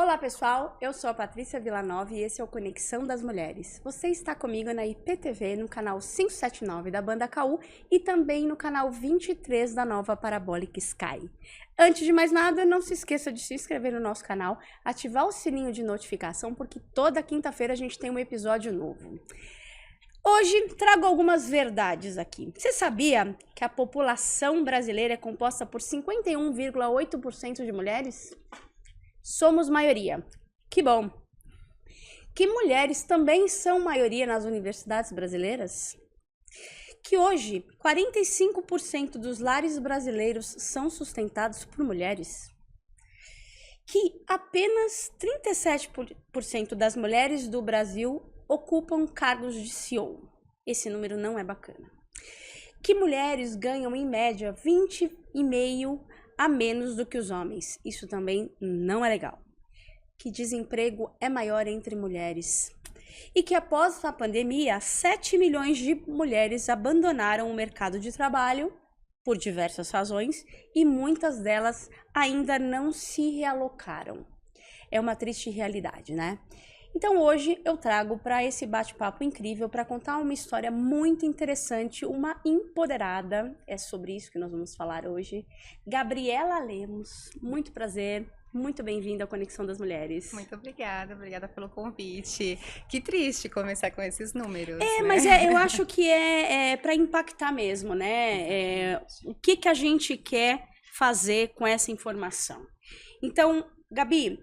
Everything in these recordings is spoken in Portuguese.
Olá pessoal, eu sou a Patrícia Villanova e esse é o Conexão das Mulheres. Você está comigo na IPTV no canal 579 da Banda KU e também no canal 23 da Nova Parabolic Sky. Antes de mais nada, não se esqueça de se inscrever no nosso canal, ativar o sininho de notificação porque toda quinta-feira a gente tem um episódio novo. Hoje trago algumas verdades aqui. Você sabia que a população brasileira é composta por 51,8% de mulheres? Somos maioria. Que bom. Que mulheres também são maioria nas universidades brasileiras? Que hoje 45% dos lares brasileiros são sustentados por mulheres? Que apenas 37% das mulheres do Brasil ocupam cargos de CEO. Esse número não é bacana. Que mulheres ganham em média 20,5% a menos do que os homens. Isso também não é legal. Que desemprego é maior entre mulheres. E que após a pandemia, 7 milhões de mulheres abandonaram o mercado de trabalho por diversas razões e muitas delas ainda não se realocaram. É uma triste realidade, né? Então hoje eu trago para esse bate-papo incrível para contar uma história muito interessante, uma empoderada, é sobre isso que nós vamos falar hoje, Gabriela Lemos. Muito prazer, muito bem-vinda à Conexão das Mulheres. Muito obrigada pelo convite. Que triste começar com esses números, né? Mas eu acho que é para impactar mesmo, né? O que a gente quer fazer com essa informação. Então, Gabi,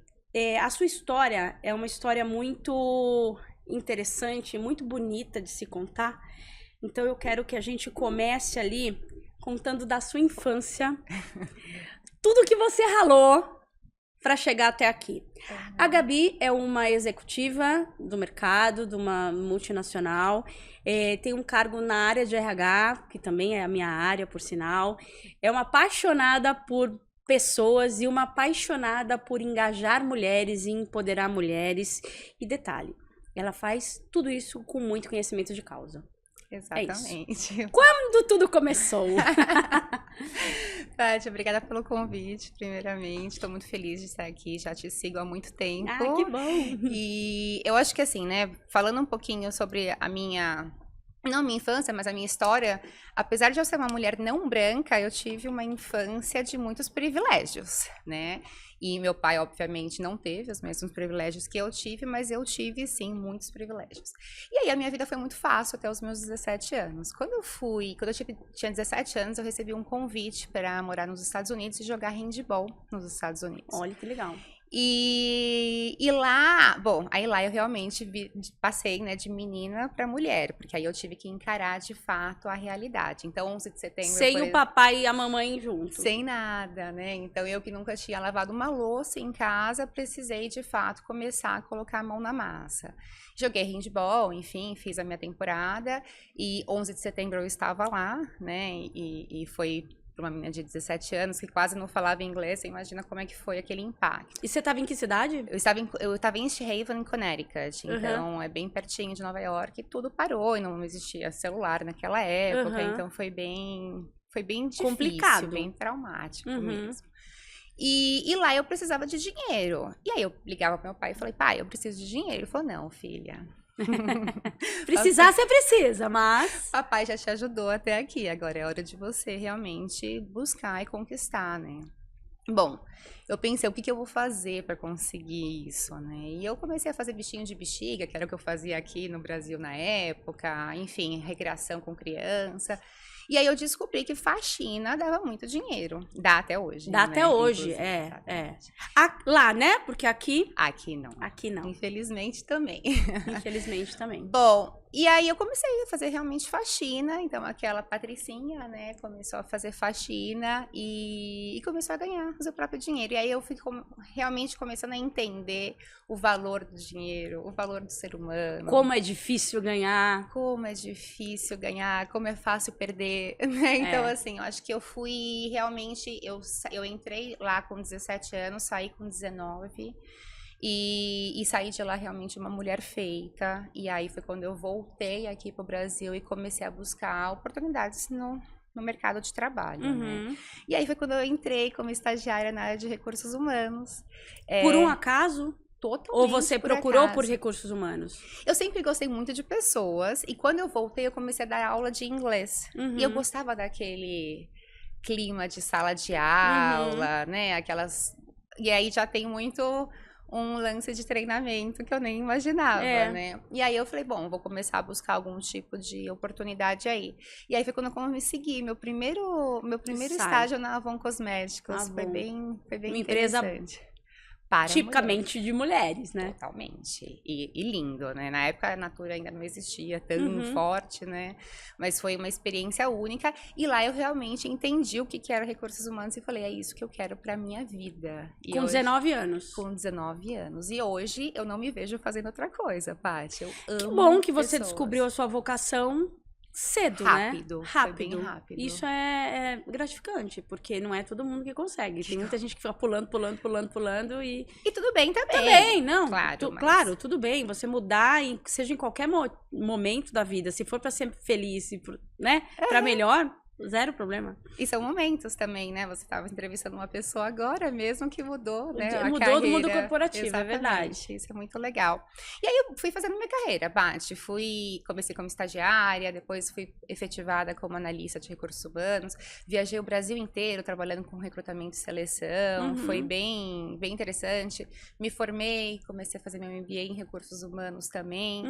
a sua história é uma história muito interessante, muito bonita de se contar. Então eu quero que a gente comece ali contando da sua infância, tudo que você ralou para chegar até aqui. A Gabi é uma executiva do mercado, de uma multinacional, tem um cargo na área de RH, que também é a minha área, por sinal. É uma apaixonada por pessoas e uma apaixonada por engajar mulheres e empoderar mulheres. E detalhe, ela faz tudo isso com muito conhecimento de causa. Exatamente. É quando tudo começou? Paty, obrigada pelo convite, primeiramente. Estou muito feliz de estar aqui, já te sigo há muito tempo. Ah, que bom! E eu acho que assim, né, falando um pouquinho sobre a minha... Não minha infância, mas a minha história, apesar de eu ser uma mulher não branca, eu tive uma infância de muitos privilégios, né? E meu pai, obviamente, não teve os mesmos privilégios que eu tive, mas eu tive, sim, muitos privilégios. E aí a minha vida foi muito fácil até os meus 17 anos. Quando eu tinha 17 anos, eu recebi um convite para morar nos Estados Unidos e jogar handball nos Estados Unidos. Olha que legal. E lá, bom, aí lá eu realmente passei, né, de menina para mulher, porque aí eu tive que encarar de fato a realidade. Então, 11 de setembro... Sem o papai e a mamãe junto. Sem nada, né? Então, eu que nunca tinha lavado uma louça em casa, precisei de fato começar a colocar a mão na massa. Joguei handball, enfim, fiz a minha temporada e 11 de setembro eu estava lá, né, e foi... para uma menina de 17 anos que quase não falava inglês, você imagina como é que foi aquele impacto. E você estava em que cidade? Eu estava em East Haven, Connecticut, então é bem pertinho de Nova York, e tudo parou e não existia celular naquela época, então foi bem difícil, complicado, bem traumático mesmo. E lá eu precisava de dinheiro. E aí eu ligava para meu pai e falei, pai, eu preciso de dinheiro. Ele falou, não, filha... Precisar você precisa, mas... Papai já te ajudou até aqui, agora é hora de você realmente buscar e conquistar, né? Bom, eu pensei, o que eu vou fazer para conseguir isso, né? E eu comecei a fazer bichinho de bexiga, que era o que eu fazia aqui no Brasil na época, enfim, recreação com criança. E aí eu descobri que faxina dava muito dinheiro. Dá até hoje. Dá, né? Até hoje, lá, né? Porque aqui... Aqui não. Aqui não. Infelizmente também. Infelizmente também. Bom, e aí eu comecei a fazer realmente faxina. Então aquela Patricinha, né, começou a fazer faxina e começou a ganhar o seu próprio dinheiro. E aí eu fui realmente começando a entender o valor do dinheiro, o valor do ser humano. Como é difícil ganhar. Como é difícil ganhar, como é fácil perder, né? Então, assim, eu acho que eu fui realmente... Eu entrei lá com 17 anos, saí com 19 e saí de lá realmente uma mulher feita. E aí foi quando eu voltei aqui pro Brasil e comecei a buscar oportunidades no mercado de trabalho, né? E aí foi quando eu entrei como estagiária na área de recursos humanos. Por um acaso? Totalmente. Ou você procurou acaso. por recursos humanos? Eu sempre gostei muito de pessoas. E quando eu voltei, eu comecei a dar aula de inglês. E eu gostava daquele clima de sala de aula, né? Aquelas... E aí já tem muito um lance de treinamento que eu nem imaginava, né? E aí eu falei, bom, vou começar a buscar algum tipo de oportunidade aí. E aí foi quando eu consegui meu primeiro estágio na Avon Cosméticos. Foi bem uma empresa interessante. Para tipicamente de mulheres, né? Totalmente. E lindo, né? Na época a Natura ainda não existia tão forte, né? Mas foi uma experiência única. E lá eu realmente entendi o que era recursos humanos e falei, é isso que eu quero pra minha vida. E com 19 anos. Com 19 anos. E hoje eu não me vejo fazendo outra coisa, Paty. Eu amo Que bom que você pessoas. descobriu a sua vocação cedo, rápido, né? Foi bem rápido. Isso é gratificante, porque não é todo mundo que consegue. Tem muita gente que fica pulando e... E tudo bem também. Também, não. Claro, claro, tudo bem. Você mudar, seja em qualquer momento da vida, se for pra ser feliz, né? Pra melhor... Zero problema. E são momentos também, né? Você estava entrevistando uma pessoa agora mesmo que mudou, né? Mudou do mundo corporativo, exatamente. É verdade. Isso é muito legal. E aí eu fui fazendo minha carreira, Paty. Comecei como estagiária, depois fui efetivada como analista de recursos humanos. Viajei o Brasil inteiro trabalhando com recrutamento e seleção. Foi bem interessante. Me formei, comecei a fazer meu MBA em recursos humanos também.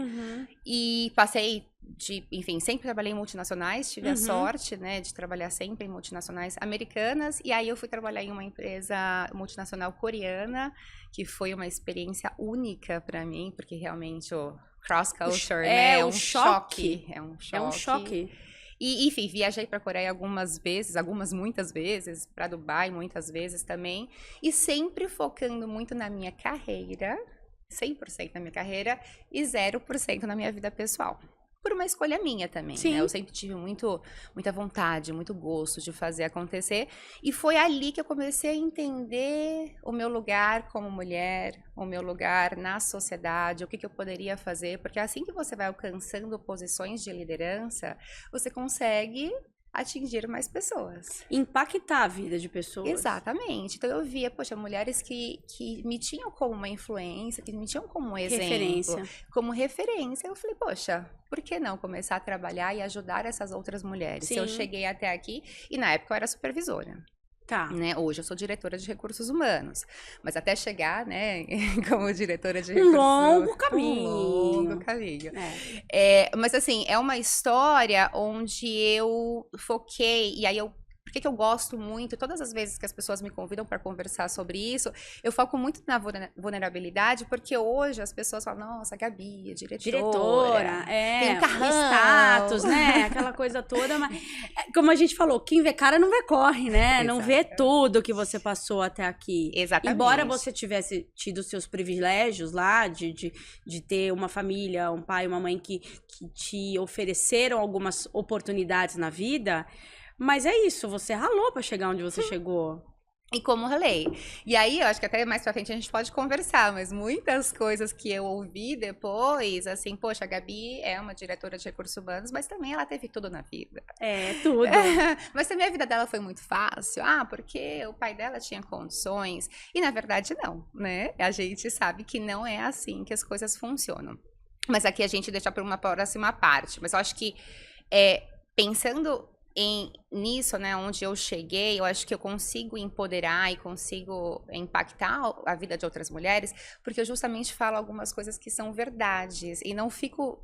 E passei enfim, sempre trabalhei em multinacionais, tive a sorte, né, de trabalhar sempre em multinacionais americanas, e aí eu fui trabalhar em uma empresa multinacional coreana, que foi uma experiência única para mim, porque realmente o cross-culture, né, é um choque. É um choque. E, enfim, viajei para a Coreia muitas vezes, para Dubai muitas vezes também, e sempre focando muito na minha carreira, 100% na minha carreira, e 0% na minha vida pessoal. Por uma escolha minha também, né? Eu sempre tive muita vontade, muito gosto de fazer acontecer. E foi ali que eu comecei a entender o meu lugar como mulher, o meu lugar na sociedade, o que eu poderia fazer. Porque assim que você vai alcançando posições de liderança, você consegue atingir mais pessoas. Impactar a vida de pessoas. Exatamente. Então eu via, poxa, mulheres que me tinham como uma influência, que me tinham como um exemplo, como referência. Eu falei, poxa, por que não começar a trabalhar e ajudar essas outras mulheres? Se eu cheguei até aqui, e na época eu era supervisora. Tá. Né? Hoje eu sou diretora de recursos humanos, mas até chegar, né, como diretora de recursos humanos, longo caminho. Mas assim, é uma história onde eu foquei, e aí por que eu gosto muito, todas as vezes que as pessoas me convidam para conversar sobre isso, eu foco muito na vulnerabilidade, porque hoje as pessoas falam, nossa, a Gabi é diretora, tem um carrão, status, né, aquela coisa toda, mas como a gente falou, quem vê cara não vê corre, né, não vê tudo que você passou até aqui. Exatamente. Embora você tivesse tido seus privilégios lá, de ter uma família, um pai, uma mãe que te ofereceram algumas oportunidades na vida, mas é isso, você ralou pra chegar onde você chegou. E como ralei. E aí, eu acho que até mais pra frente a gente pode conversar, mas muitas coisas que eu ouvi depois, assim, poxa, a Gabi é uma diretora de recursos humanos, mas também ela teve tudo na vida. Tudo. Mas também a vida dela foi muito fácil. Porque o pai dela tinha condições. E na verdade não, né? A gente sabe que não é assim que as coisas funcionam. Mas aqui a gente deixa para uma próxima parte. Mas eu acho que, pensando nisso, né, onde eu cheguei, eu acho que eu consigo empoderar e consigo impactar a vida de outras mulheres, porque eu justamente falo algumas coisas que são verdades e não fico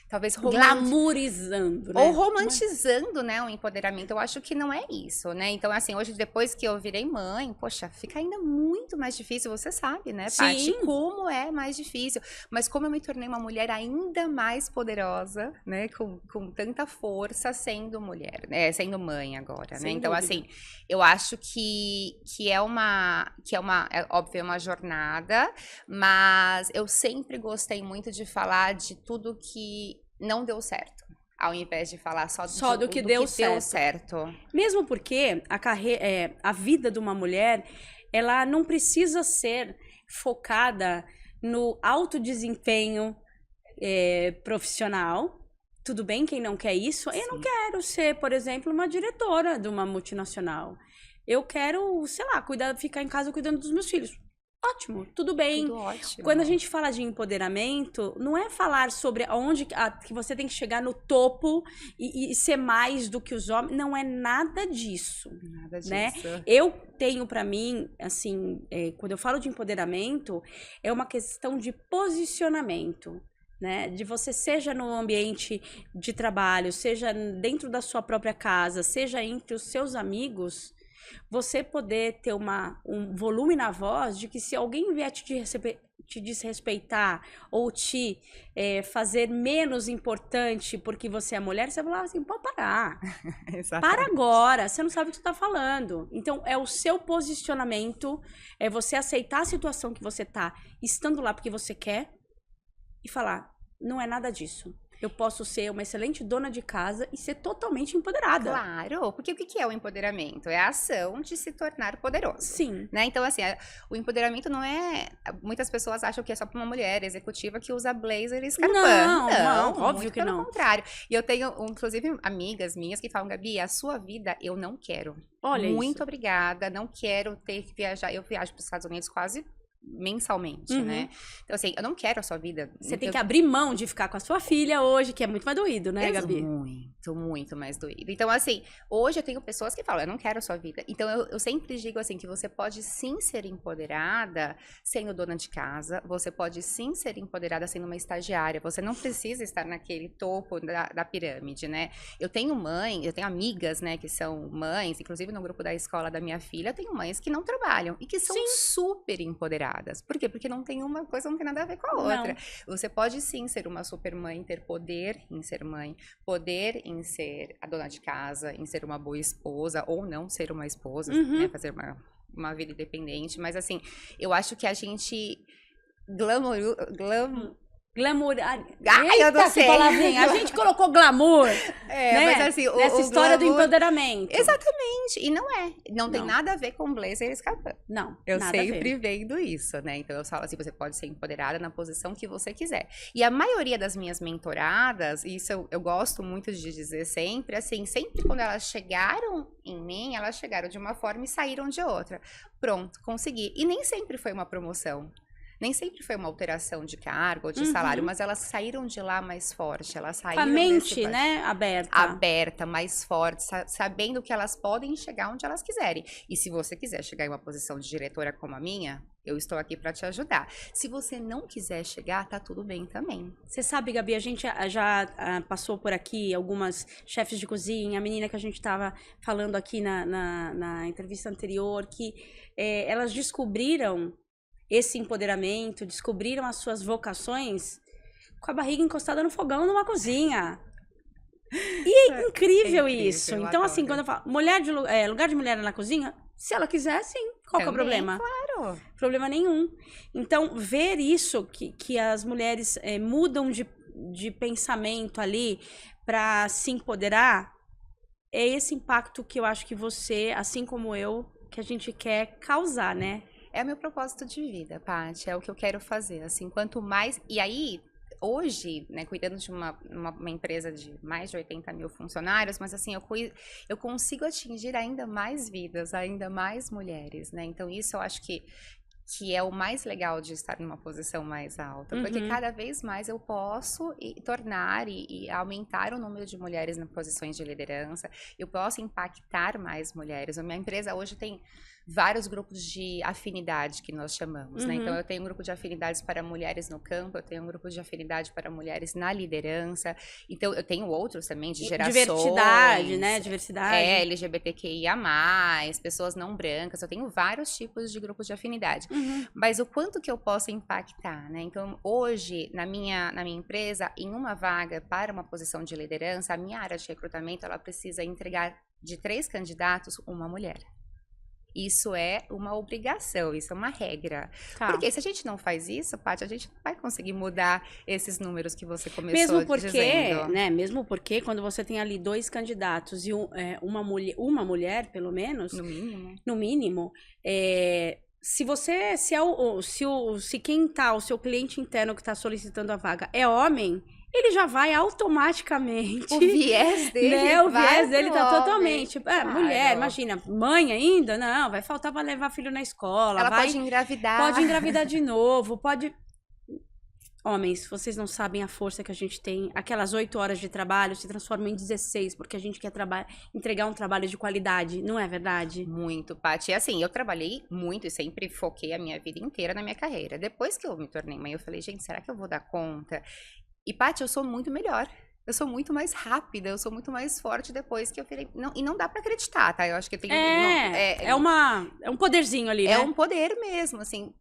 talvez glamorizando, né? Ou romantizando, né, o empoderamento. Eu acho que não é isso, né? Então, assim, hoje, depois que eu virei mãe, poxa, fica ainda muito mais difícil. Você sabe, né, Paty, como é mais difícil. Mas como eu me tornei uma mulher ainda mais poderosa, né, com tanta força sendo mulher, né, sendo mãe agora, né? Então, assim, eu acho que é óbvio, é uma jornada, mas eu sempre gostei muito de falar de tudo que não deu certo, ao invés de falar só do que deu certo. Mesmo porque a vida de uma mulher, ela não precisa ser focada no alto desempenho profissional. tudo bem quem não quer isso. Eu não quero ser, por exemplo, uma diretora de uma multinacional. Eu quero, sei lá, ficar em casa cuidando dos meus filhos. Ótimo, tudo bem. Tudo ótimo. Quando a gente fala de empoderamento, não é falar sobre onde que você tem que chegar no topo e ser mais do que os homens. Não é nada disso. Nada disso. Né? Eu tenho pra mim, assim, quando eu falo de empoderamento, é uma questão de posicionamento. Né? De você, seja no ambiente de trabalho, seja dentro da sua própria casa, seja entre os seus amigos, você poder ter um volume na voz de que se alguém vier te desrespeitar ou te fazer menos importante porque você é mulher, você vai falar assim, pode parar. Para agora, você não sabe o que você está falando. Então, é o seu posicionamento, é você aceitar a situação que você está estando lá porque você quer e falar, não é nada disso. Eu posso ser uma excelente dona de casa e ser totalmente empoderada. Claro, porque o que é o empoderamento? É a ação de se tornar poderoso. Sim. Né? Então, assim, o empoderamento não é... Muitas pessoas acham que é só para uma mulher executiva que usa blazer e escarpão. Não, óbvio que não. Pelo contrário. E eu tenho, inclusive, amigas minhas que falam, Gabi, a sua vida eu não quero. Olha Muito isso. obrigada, não quero ter que viajar. Eu viajo para os Estados Unidos quase mensalmente, né? Então, assim, eu não quero a sua vida. Você tem que abrir mão de ficar com a sua filha hoje, que é muito mais doído, né, Gabi? Muito mais doído. Então, assim, hoje eu tenho pessoas que falam, eu não quero a sua vida. Então, eu sempre digo, assim, que você pode sim ser empoderada sendo dona de casa, você pode sim ser empoderada sendo uma estagiária, você não precisa estar naquele topo da pirâmide, né? Eu tenho amigas, né, que são mães, inclusive no grupo da escola da minha filha, eu tenho mães que não trabalham e que são super empoderadas. Por quê? Porque não tem uma coisa, não tem nada a ver com a outra. Não. Você pode sim ser uma super mãe, ter poder em ser mãe, poder em ser a dona de casa, em ser uma boa esposa, ou não ser uma esposa, né? Fazer uma vida independente. Mas assim, eu acho que a gente Ai, eu não sei. Palavrinha. A gente colocou glamour, né? Mas assim, nessa história glamour... do empoderamento. Exatamente. E não tem nada a ver com blazer e escarpão. Não, eu sempre vendo isso, né? Então eu falo assim, você pode ser empoderada na posição que você quiser. E a maioria das minhas mentoradas, isso eu gosto muito de dizer sempre, assim, sempre quando elas chegaram em mim, elas chegaram de uma forma e saíram de outra. Pronto, consegui. E nem sempre foi uma promoção. Nem sempre foi uma alteração de cargo ou de salário, mas elas saíram de lá mais forte. Elas saíram com a mente, né, aberta. Aberta, mais forte, sabendo que elas podem chegar onde elas quiserem. E se você quiser chegar em uma posição de diretora como a minha, eu estou aqui para te ajudar. Se você não quiser chegar, tá tudo bem também. Você sabe, Gabi, a gente já passou por aqui algumas chefes de cozinha, a menina que a gente estava falando aqui na entrevista anterior, que elas descobriram esse empoderamento, descobriram as suas vocações com a barriga encostada no fogão numa cozinha. E é incrível isso. Então, assim, quando eu falo lugar de mulher na cozinha, se ela quiser, sim. Qual que é o problema? Claro. Problema nenhum. Então, ver isso, que as mulheres mudam de pensamento ali para se empoderar, é esse impacto que eu acho que você, assim como eu, que a gente quer causar, né? É o meu propósito de vida, Paty, é o que eu quero fazer, assim, quanto mais... E aí, hoje, né, cuidando de uma empresa de mais de 80 mil funcionários, mas assim, eu consigo atingir ainda mais vidas, ainda mais mulheres, né? Então, isso eu acho que é o mais legal de estar numa posição mais alta, porque cada vez mais eu posso tornar e aumentar o número de mulheres em posições de liderança, eu posso impactar mais mulheres. A minha empresa hoje tem vários grupos de afinidade que nós chamamos, né? Então, eu tenho um grupo de afinidades para mulheres no campo, eu tenho um grupo de afinidade para mulheres na liderança, então eu tenho outros também de gerações. Diversidade, né? Diversidade. LGBTQIA+, pessoas não brancas, eu tenho vários tipos de grupos de afinidade. Mas o quanto que eu posso impactar, né? Então, hoje, na minha empresa, em uma vaga para uma posição de liderança, a minha área de recrutamento, ela precisa entregar de 3 candidatos, uma mulher. Isso é uma obrigação, isso é uma regra. Porque se a gente não faz isso, Paty, a gente não vai conseguir mudar esses números que você começou dizendo. Mesmo porque quando você tem ali 2 candidatos e uma mulher, pelo menos, no mínimo, se quem tá, o seu cliente interno que está solicitando a vaga é homem, ele já vai automaticamente. O viés dele, né? O vai viés dele pro tá homem. totalmente. Claro. Mulher, imagina, mãe ainda? Não, vai faltar pra levar filho na escola. Ela vai, pode engravidar. Pode engravidar de novo, pode. Homens, vocês não sabem a força que a gente tem. Aquelas 8 horas de trabalho se transformam em 16, porque a gente quer entregar um trabalho de qualidade, não é verdade? Muito, Paty. E assim, eu trabalhei muito e sempre foquei a minha vida inteira na minha carreira. Depois que eu me tornei mãe, eu falei, gente, será que eu vou dar conta? E, Paty, eu sou muito melhor. Eu sou muito mais rápida, eu sou muito mais forte depois que eu falei. Não, e não dá pra acreditar, tá? Eu acho que tem. É um poderzinho ali, né? É um poder mesmo, assim.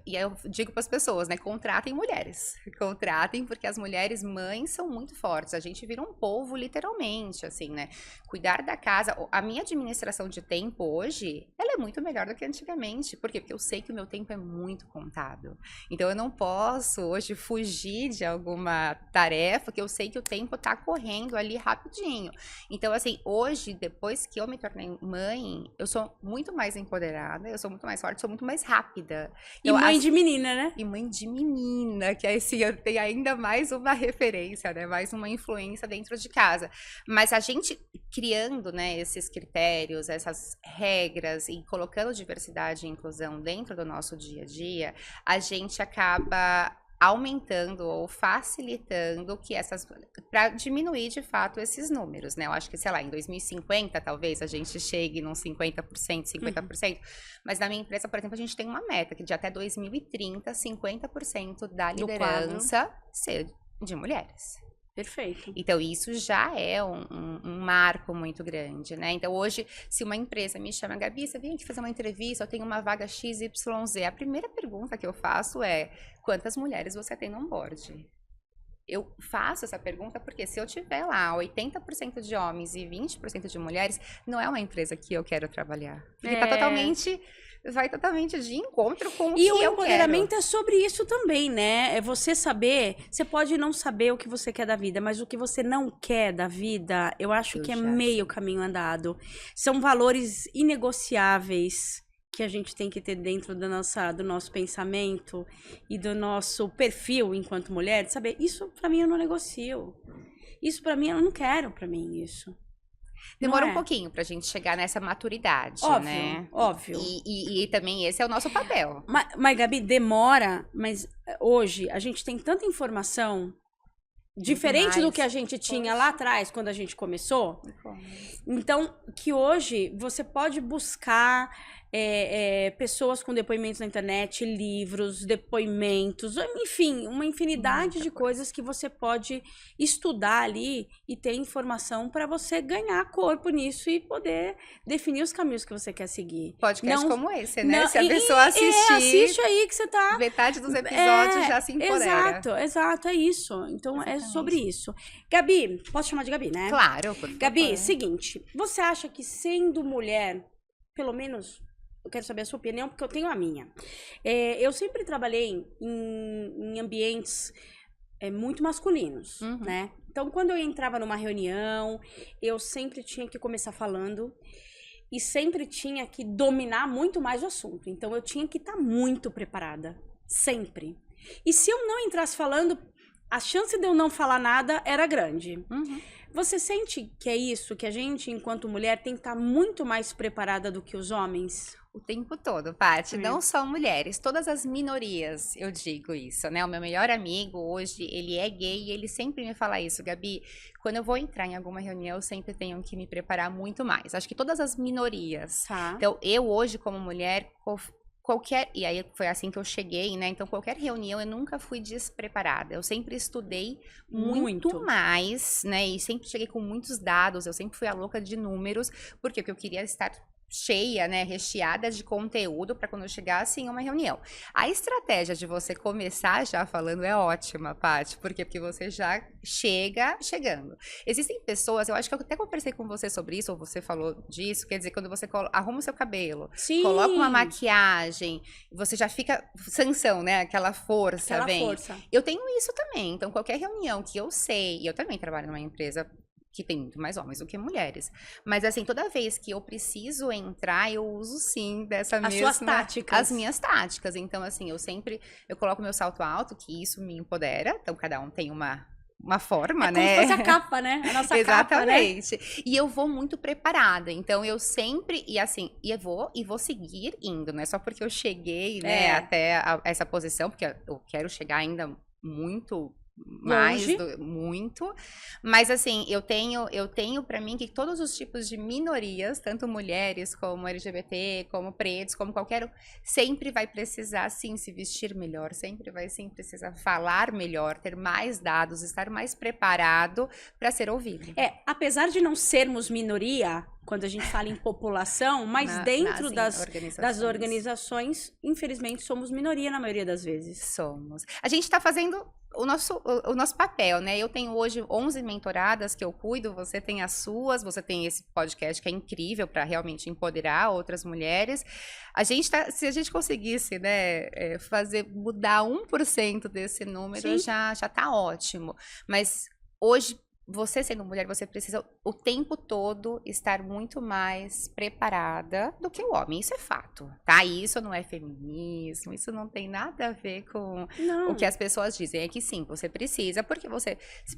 E eu digo para as pessoas, né? Contratem mulheres. Contratem, porque as mulheres mães são muito fortes. A gente vira um povo, literalmente, assim, né? Cuidar da casa. A minha administração de tempo hoje, ela é muito melhor do que antigamente. Por quê? Porque eu sei que o meu tempo é muito contado. Então, eu não posso hoje fugir de alguma tarefa que eu sei que o tempo tá correndo ali rapidinho. Então, assim, hoje, depois que eu me tornei mãe, eu sou muito mais empoderada, eu sou muito mais forte, sou muito mais rápida. E mãe de menina, né? E mãe de menina, que aí sim eu tenho ainda mais uma referência, né? Mais uma influência dentro de casa. Mas a gente criando, né, esses critérios, essas regras e colocando diversidade e inclusão dentro do nosso dia a dia, a gente acaba aumentando ou facilitando que para diminuir de fato esses números, né? Eu acho que, sei lá, em 2050 talvez a gente chegue num 50%, 50%, mas na minha empresa, por exemplo, a gente tem uma meta que de até 2030, 50% da liderança ser de mulheres. Perfeito. Então, isso já é um marco muito grande, né? Então, hoje, se uma empresa me chama, Gabi, você vem aqui fazer uma entrevista, eu tenho uma vaga XYZ, a primeira pergunta que eu faço é, quantas mulheres você tem no onboard? Eu faço essa pergunta porque se eu tiver lá 80% de homens e 20% de mulheres, não é uma empresa que eu quero trabalhar. Porque vai totalmente de encontro com o que eu quero. E o empoderamento é sobre isso também, né? É você saber, você pode não saber o que você quer da vida, mas o que você não quer da vida, eu acho que é meio caminho andado. São valores inegociáveis que a gente tem que ter dentro do nosso pensamento e do nosso perfil enquanto mulher, de saber, isso pra mim eu não negocio. Isso pra mim eu não quero pra mim isso. Demora um pouquinho pra gente chegar nessa maturidade, óbvio, né? Óbvio. E também esse é o nosso papel. Mas, Gabi, demora, mas hoje a gente tem tanta informação diferente do que a gente tinha lá atrás, quando a gente começou. Então, que hoje você pode buscar pessoas com depoimentos na internet, livros, depoimentos, enfim, uma infinidade de coisas que você pode estudar ali e ter informação para você ganhar corpo nisso e poder definir os caminhos que você quer seguir. Podcast como esse, né? Se a pessoa assistir, assiste aí que você tá... metade dos episódios já se empodera. Exato, é isso. Então, exatamente. É sobre isso. Gabi, posso chamar de Gabi, né? Claro, por favor. Gabi, seguinte, você acha que sendo mulher, pelo menos... Eu quero saber a sua opinião, porque eu tenho a minha. Eu sempre trabalhei em ambientes muito masculinos, né? Então, quando eu entrava numa reunião, eu sempre tinha que começar falando e sempre tinha que dominar muito mais o assunto. Então, eu tinha que estar muito preparada, sempre. E se eu não entrasse falando, a chance de eu não falar nada era grande. Você sente que é isso, que a gente, enquanto mulher, tem que estar muito mais preparada do que os homens? O tempo todo, Paty. Não só mulheres, todas as minorias, eu digo isso, né? O meu melhor amigo hoje, ele é gay e ele sempre me fala isso, Gabi. Quando eu vou entrar em alguma reunião, eu sempre tenho que me preparar muito mais. Acho que todas as minorias. Tá. Então, eu hoje, como mulher, e aí foi assim que eu cheguei, né? Então, qualquer reunião eu nunca fui despreparada. Eu sempre estudei muito mais, né? E sempre cheguei com muitos dados. Eu sempre fui a louca de números, porque eu queria estar cheia, né, recheada de conteúdo para quando eu chegasse em uma reunião. A estratégia de você começar já falando é ótima, Paty, porque você já chegando. Existem pessoas, eu acho que eu até conversei com você sobre isso, ou você falou disso, quer dizer, quando você arruma o seu cabelo, coloca uma maquiagem, você já fica Sansão, né, aquela força. Eu tenho isso também, então qualquer reunião que eu sei, e eu também trabalho numa empresa que tem muito mais homens do que mulheres. Mas, assim, toda vez que eu preciso entrar, eu uso, sim, suas táticas. As minhas táticas. Então, assim, eu coloco meu salto alto, que isso me empodera. Então, cada um tem uma uma forma, Como né? se fosse a capa, né? A nossa capa, né? Exatamente. E eu vou muito preparada. Então, eu sempre, e assim, e vou seguir indo, não é só porque eu cheguei, né, até essa posição, porque eu quero chegar ainda muito mais Longe. muito, mas assim, eu tenho para mim que todos os tipos de minorias, tanto mulheres como LGBT, como pretos, como qualquer um, sempre vai precisar sim se vestir melhor, sempre vai sim precisar falar melhor, ter mais dados, estar mais preparado para ser ouvido. Apesar de não sermos minoria, quando a gente fala em população, mas dentro das organizações, infelizmente, somos minoria na maioria das vezes. Somos. A gente está fazendo o nosso papel, né? Eu tenho hoje 11 mentoradas que eu cuido, você tem as suas, você tem esse podcast que é incrível para realmente empoderar outras mulheres. Se a gente conseguisse, né, mudar 1% desse número, já tá ótimo. Mas hoje, você sendo mulher, você precisa o tempo todo estar muito mais preparada do que o homem. Isso é fato, tá? Isso não é feminismo, isso não tem nada a ver com o que as pessoas dizem. É que sim, você precisa, porque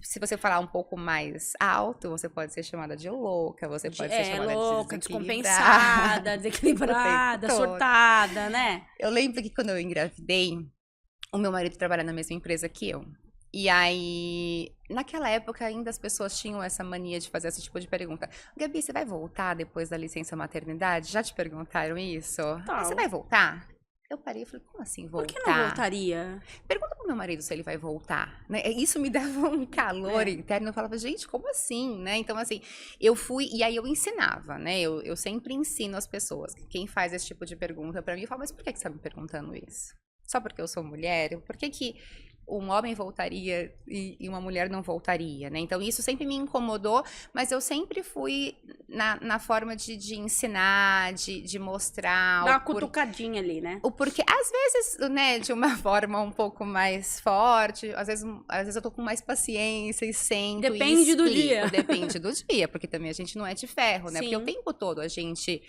se você falar um pouco mais alto, você pode ser chamada de louca, você pode ser chamada louca, de descompensada, desequilibrada, surtada, né? Eu lembro que quando eu engravidei, o meu marido trabalha na mesma empresa que eu. E aí, naquela época, ainda as pessoas tinham essa mania de fazer esse tipo de pergunta. Gabi, você vai voltar depois da licença maternidade? Já te perguntaram isso? Você vai voltar? Eu parei e falei, como assim voltar? Por que não voltaria? Pergunta pro meu marido se ele vai voltar, né? Isso me dava um calor interno. Eu falava, gente, como assim, né? Então, assim, eu fui... E aí eu ensinava, né? Eu sempre ensino as pessoas. Quem faz esse tipo de pergunta pra mim, eu falo, mas por que você tá me perguntando isso? Só porque eu sou mulher? Por que um homem voltaria e uma mulher não voltaria, né? Então, isso sempre me incomodou, mas eu sempre fui na forma de ensinar, de mostrar... Dá uma cutucadinha ali, né? O porquê, às vezes, né, de uma forma um pouco mais forte, às vezes eu tô com mais paciência e sento Depende do dia. Depende do dia, porque também a gente não é de ferro, né? Sim. Porque o tempo todo a gente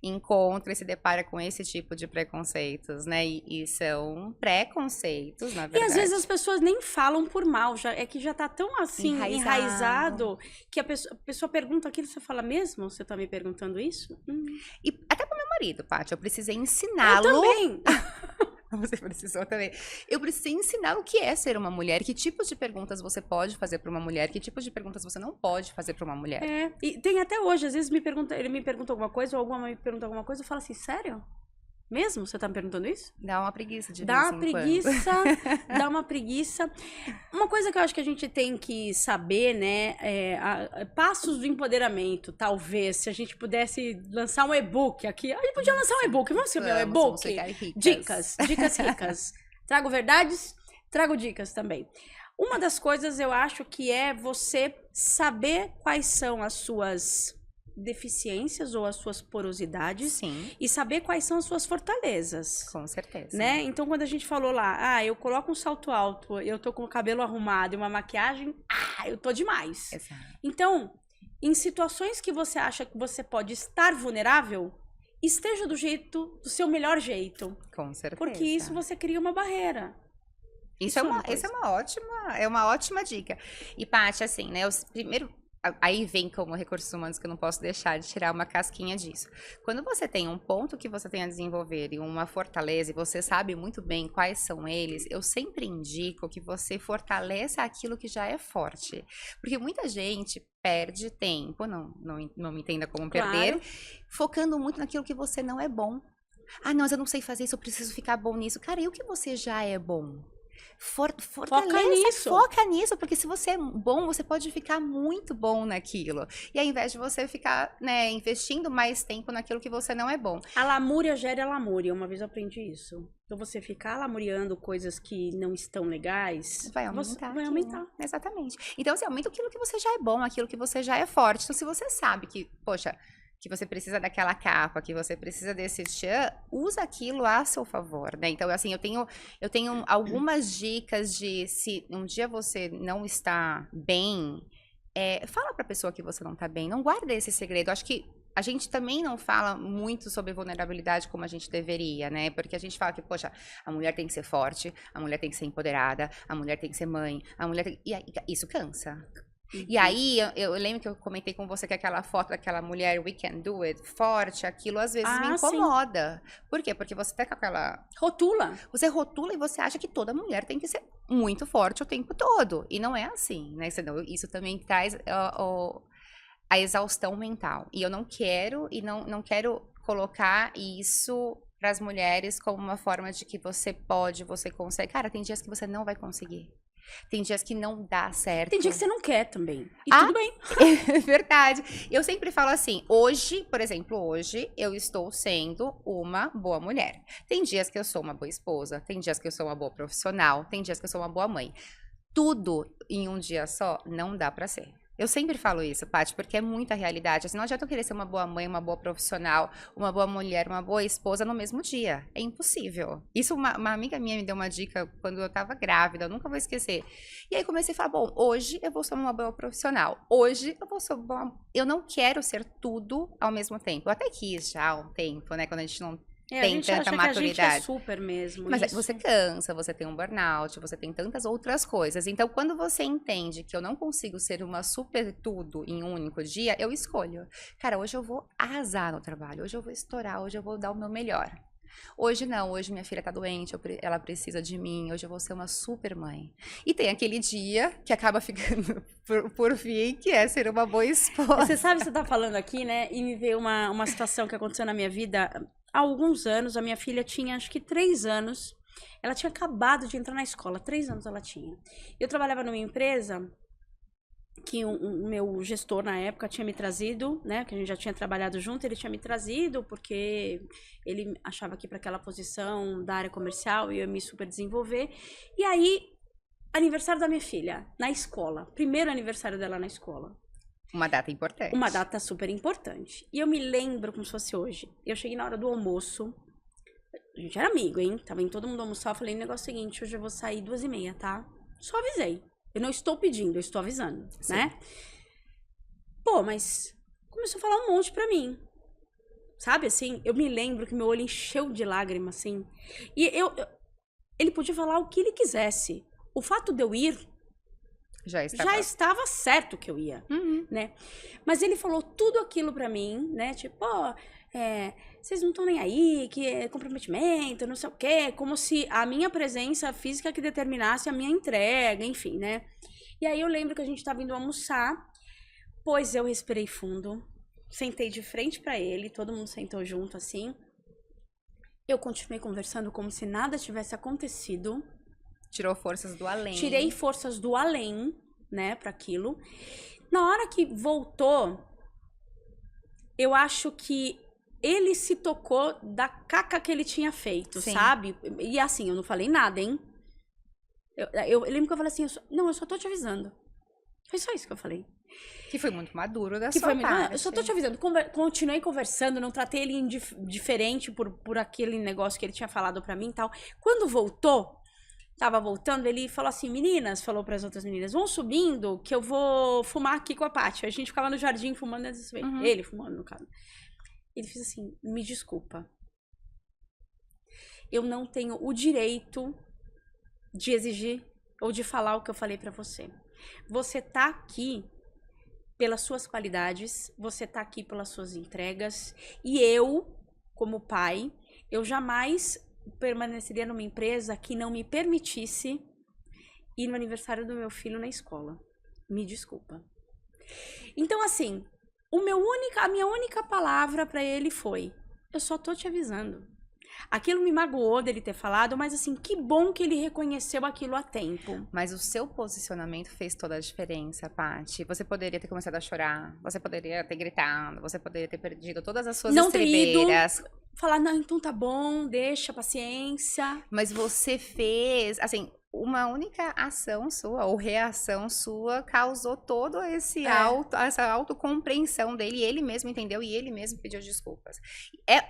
encontra e se depara com esse tipo de preconceitos, né? E são preconceitos, na verdade. E às vezes as pessoas nem falam por mal, já tá tão assim, enraizado que a pessoa pergunta aquilo e você fala, mesmo? Você tá me perguntando isso? E até pro meu marido, Paty, eu precisei ensiná-lo. Eu também! Você precisou também. Eu precisei ensinar o que é ser uma mulher, que tipos de perguntas você pode fazer para uma mulher, que tipos de perguntas você não pode fazer para uma mulher. E tem até hoje, às vezes ele me pergunta alguma coisa, ou alguma me pergunta alguma coisa, eu falo assim, sério? Mesmo? Você tá me perguntando isso? Dá uma preguiça de Dá uma preguiça, dá uma preguiça. Uma coisa que eu acho que a gente tem que saber, né, passos do empoderamento, talvez, se a gente pudesse lançar um e-book aqui. A gente podia lançar um e-book, vamos escrever um e-book? Dicas ricas. Trago verdades, trago dicas também. Uma das coisas eu acho que é você saber quais são as suas deficiências ou as suas porosidades. Sim. E saber quais são as suas fortalezas. Com certeza. Né? Então, quando a gente falou lá, eu coloco um salto alto, eu tô com o cabelo arrumado e uma maquiagem, eu tô demais. Exato. Então, em situações que você acha que você pode estar vulnerável, esteja do seu melhor jeito. Com certeza. Porque isso você cria uma barreira. Isso é uma ótima dica. E, Paty, assim, né, aí vem como recursos humanos que eu não posso deixar de tirar uma casquinha disso. Quando você tem um ponto que você tem a desenvolver e uma fortaleza, e você sabe muito bem quais são eles, eu sempre indico que você fortaleça aquilo que já é forte. Porque muita gente perde tempo, não me entenda como perder, focando muito naquilo que você não é bom. Ah, não, mas eu não sei fazer isso, eu preciso ficar bom nisso. Cara, e o que você já é bom? Foca nisso, porque se você é bom, você pode ficar muito bom naquilo. E ao invés de você ficar, né, investindo mais tempo naquilo que você não é bom. A lamúria gera lamúria, uma vez eu aprendi isso. Então você ficar lamuriando coisas que não estão legais, vai aumentar. Vai aumentar. Exatamente. Então, você aumenta aquilo que você já é bom, aquilo que você já é forte. Então, se você sabe que, poxa, que você precisa daquela capa, que você precisa desse tchan, usa aquilo a seu favor, né? Então, assim, eu tenho algumas dicas de se um dia você não está bem, fala pra pessoa que você não tá bem, não guarda esse segredo. Acho que a gente também não fala muito sobre vulnerabilidade como a gente deveria, né? Porque a gente fala que, poxa, a mulher tem que ser forte, a mulher tem que ser empoderada, a mulher tem que ser mãe, a mulher tem... E aí, isso cansa. E aí, eu lembro que eu comentei com você que aquela foto daquela mulher, we can do it, forte, aquilo às vezes me incomoda. Sim. Por quê? Porque você tá com aquela... Rotula. Você rotula e você acha que toda mulher tem que ser muito forte o tempo todo. E não é assim, né? Isso também traz a exaustão mental. E eu não quero, não quero colocar isso para as mulheres como uma forma de que você pode, você consegue. Cara, tem dias que você não vai conseguir. Tem dias que não dá certo. Tem dia que você não quer também. E tudo bem. É verdade. Eu sempre falo assim, hoje, por exemplo, hoje eu estou sendo uma boa mulher. Tem dias que eu sou uma boa esposa, tem dias que eu sou uma boa profissional, tem dias que eu sou uma boa mãe. Tudo em um dia só não dá pra ser. Eu sempre falo isso, Paty, porque é muita realidade. Assim, não adianta eu querer ser uma boa mãe, uma boa profissional, uma boa mulher, uma boa esposa no mesmo dia. É impossível. Isso, uma amiga minha me deu uma dica quando eu tava grávida, eu nunca vou esquecer. E aí comecei a falar, bom, hoje eu vou ser uma boa profissional. Hoje eu vou ser uma... Eu não quero ser tudo ao mesmo tempo. Eu até quis já há um tempo, né, quando a gente não... tem tanta maturidade. Que a gente é super mesmo. Mas isso. Você cansa, você tem um burnout, você tem tantas outras coisas. Então, quando você entende que eu não consigo ser uma super tudo em um único dia, eu escolho. Cara, hoje eu vou arrasar no trabalho, hoje eu vou estourar, hoje eu vou dar o meu melhor. Hoje não, hoje minha filha tá doente, ela precisa de mim, hoje eu vou ser uma super mãe. E tem aquele dia que acaba ficando por fim, que é ser uma boa esposa. Você sabe, você tá falando aqui, né? E me veio uma situação que aconteceu na minha vida... Há alguns anos, a minha filha tinha acho que 3 anos. Ela tinha acabado de entrar na escola, 3 anos ela tinha. Eu trabalhava numa empresa que o meu gestor na época tinha me trazido, né? Que a gente já tinha trabalhado junto, ele tinha me trazido porque ele achava que para aquela posição da área comercial eu ia me super desenvolver. E aí, aniversário da minha filha, na escola. Primeiro aniversário dela na escola. Uma data importante. Uma data super importante. E eu me lembro como se fosse hoje. Eu cheguei na hora do almoço. A gente era amigo, hein? Tava indo todo mundo almoçar. Eu falei, o negócio é o seguinte, hoje eu vou sair 2h30, tá? Só avisei. Eu não estou pedindo, eu estou avisando, sim, né? Pô, mas começou a falar um monte pra mim. Sabe, assim? Eu me lembro que meu olho encheu de lágrimas, assim. E ele podia falar o que ele quisesse. O fato de eu ir... Já estava certo que eu ia, né? Mas ele falou tudo aquilo pra mim, né? Tipo, vocês não estão nem aí, que é comprometimento, não sei o quê. Como se a minha presença física que determinasse a minha entrega, enfim, né? E aí eu lembro que a gente tava indo almoçar, pois eu respirei fundo, sentei de frente pra ele, todo mundo sentou junto, assim. Eu continuei conversando como se nada tivesse acontecido. Tirou forças do além. Tirei forças do além, né, para aquilo. Na hora que voltou, eu acho que ele se tocou da caca que ele tinha feito, sim, sabe? E assim, eu não falei nada, hein? Eu lembro que eu falei assim, eu só tô te avisando. Foi só isso que eu falei. Que foi muito maduro da sua parte. Eu só tô te avisando. Continuei conversando, não tratei ele indiferente por aquele negócio que ele tinha falado pra mim e tal. Quando voltou... Tava voltando, ele falou assim, meninas, falou para as outras meninas, vão subindo que eu vou fumar aqui com a Paty. A gente ficava no jardim fumando, ele fumando no caso. Ele fez assim, me desculpa. Eu não tenho o direito de exigir ou de falar o que eu falei para você. Você tá aqui pelas suas qualidades, você tá aqui pelas suas entregas, e eu, como pai, eu jamais... permaneceria numa empresa que não me permitisse ir no aniversário do meu filho na escola. Me desculpa. Então, assim, a minha única palavra pra ele foi, eu só tô te avisando. Aquilo me magoou dele ter falado, mas assim, que bom que ele reconheceu aquilo a tempo. Mas o seu posicionamento fez toda a diferença, Paty. Você poderia ter começado a chorar, você poderia ter gritado, você poderia ter perdido todas as suas estribeiras. Não ter ido, falar, não, então tá bom, deixa, paciência. Mas você fez, assim, uma única ação sua ou reação sua causou todo esse essa autocompreensão dele, e ele mesmo entendeu e ele mesmo pediu desculpas.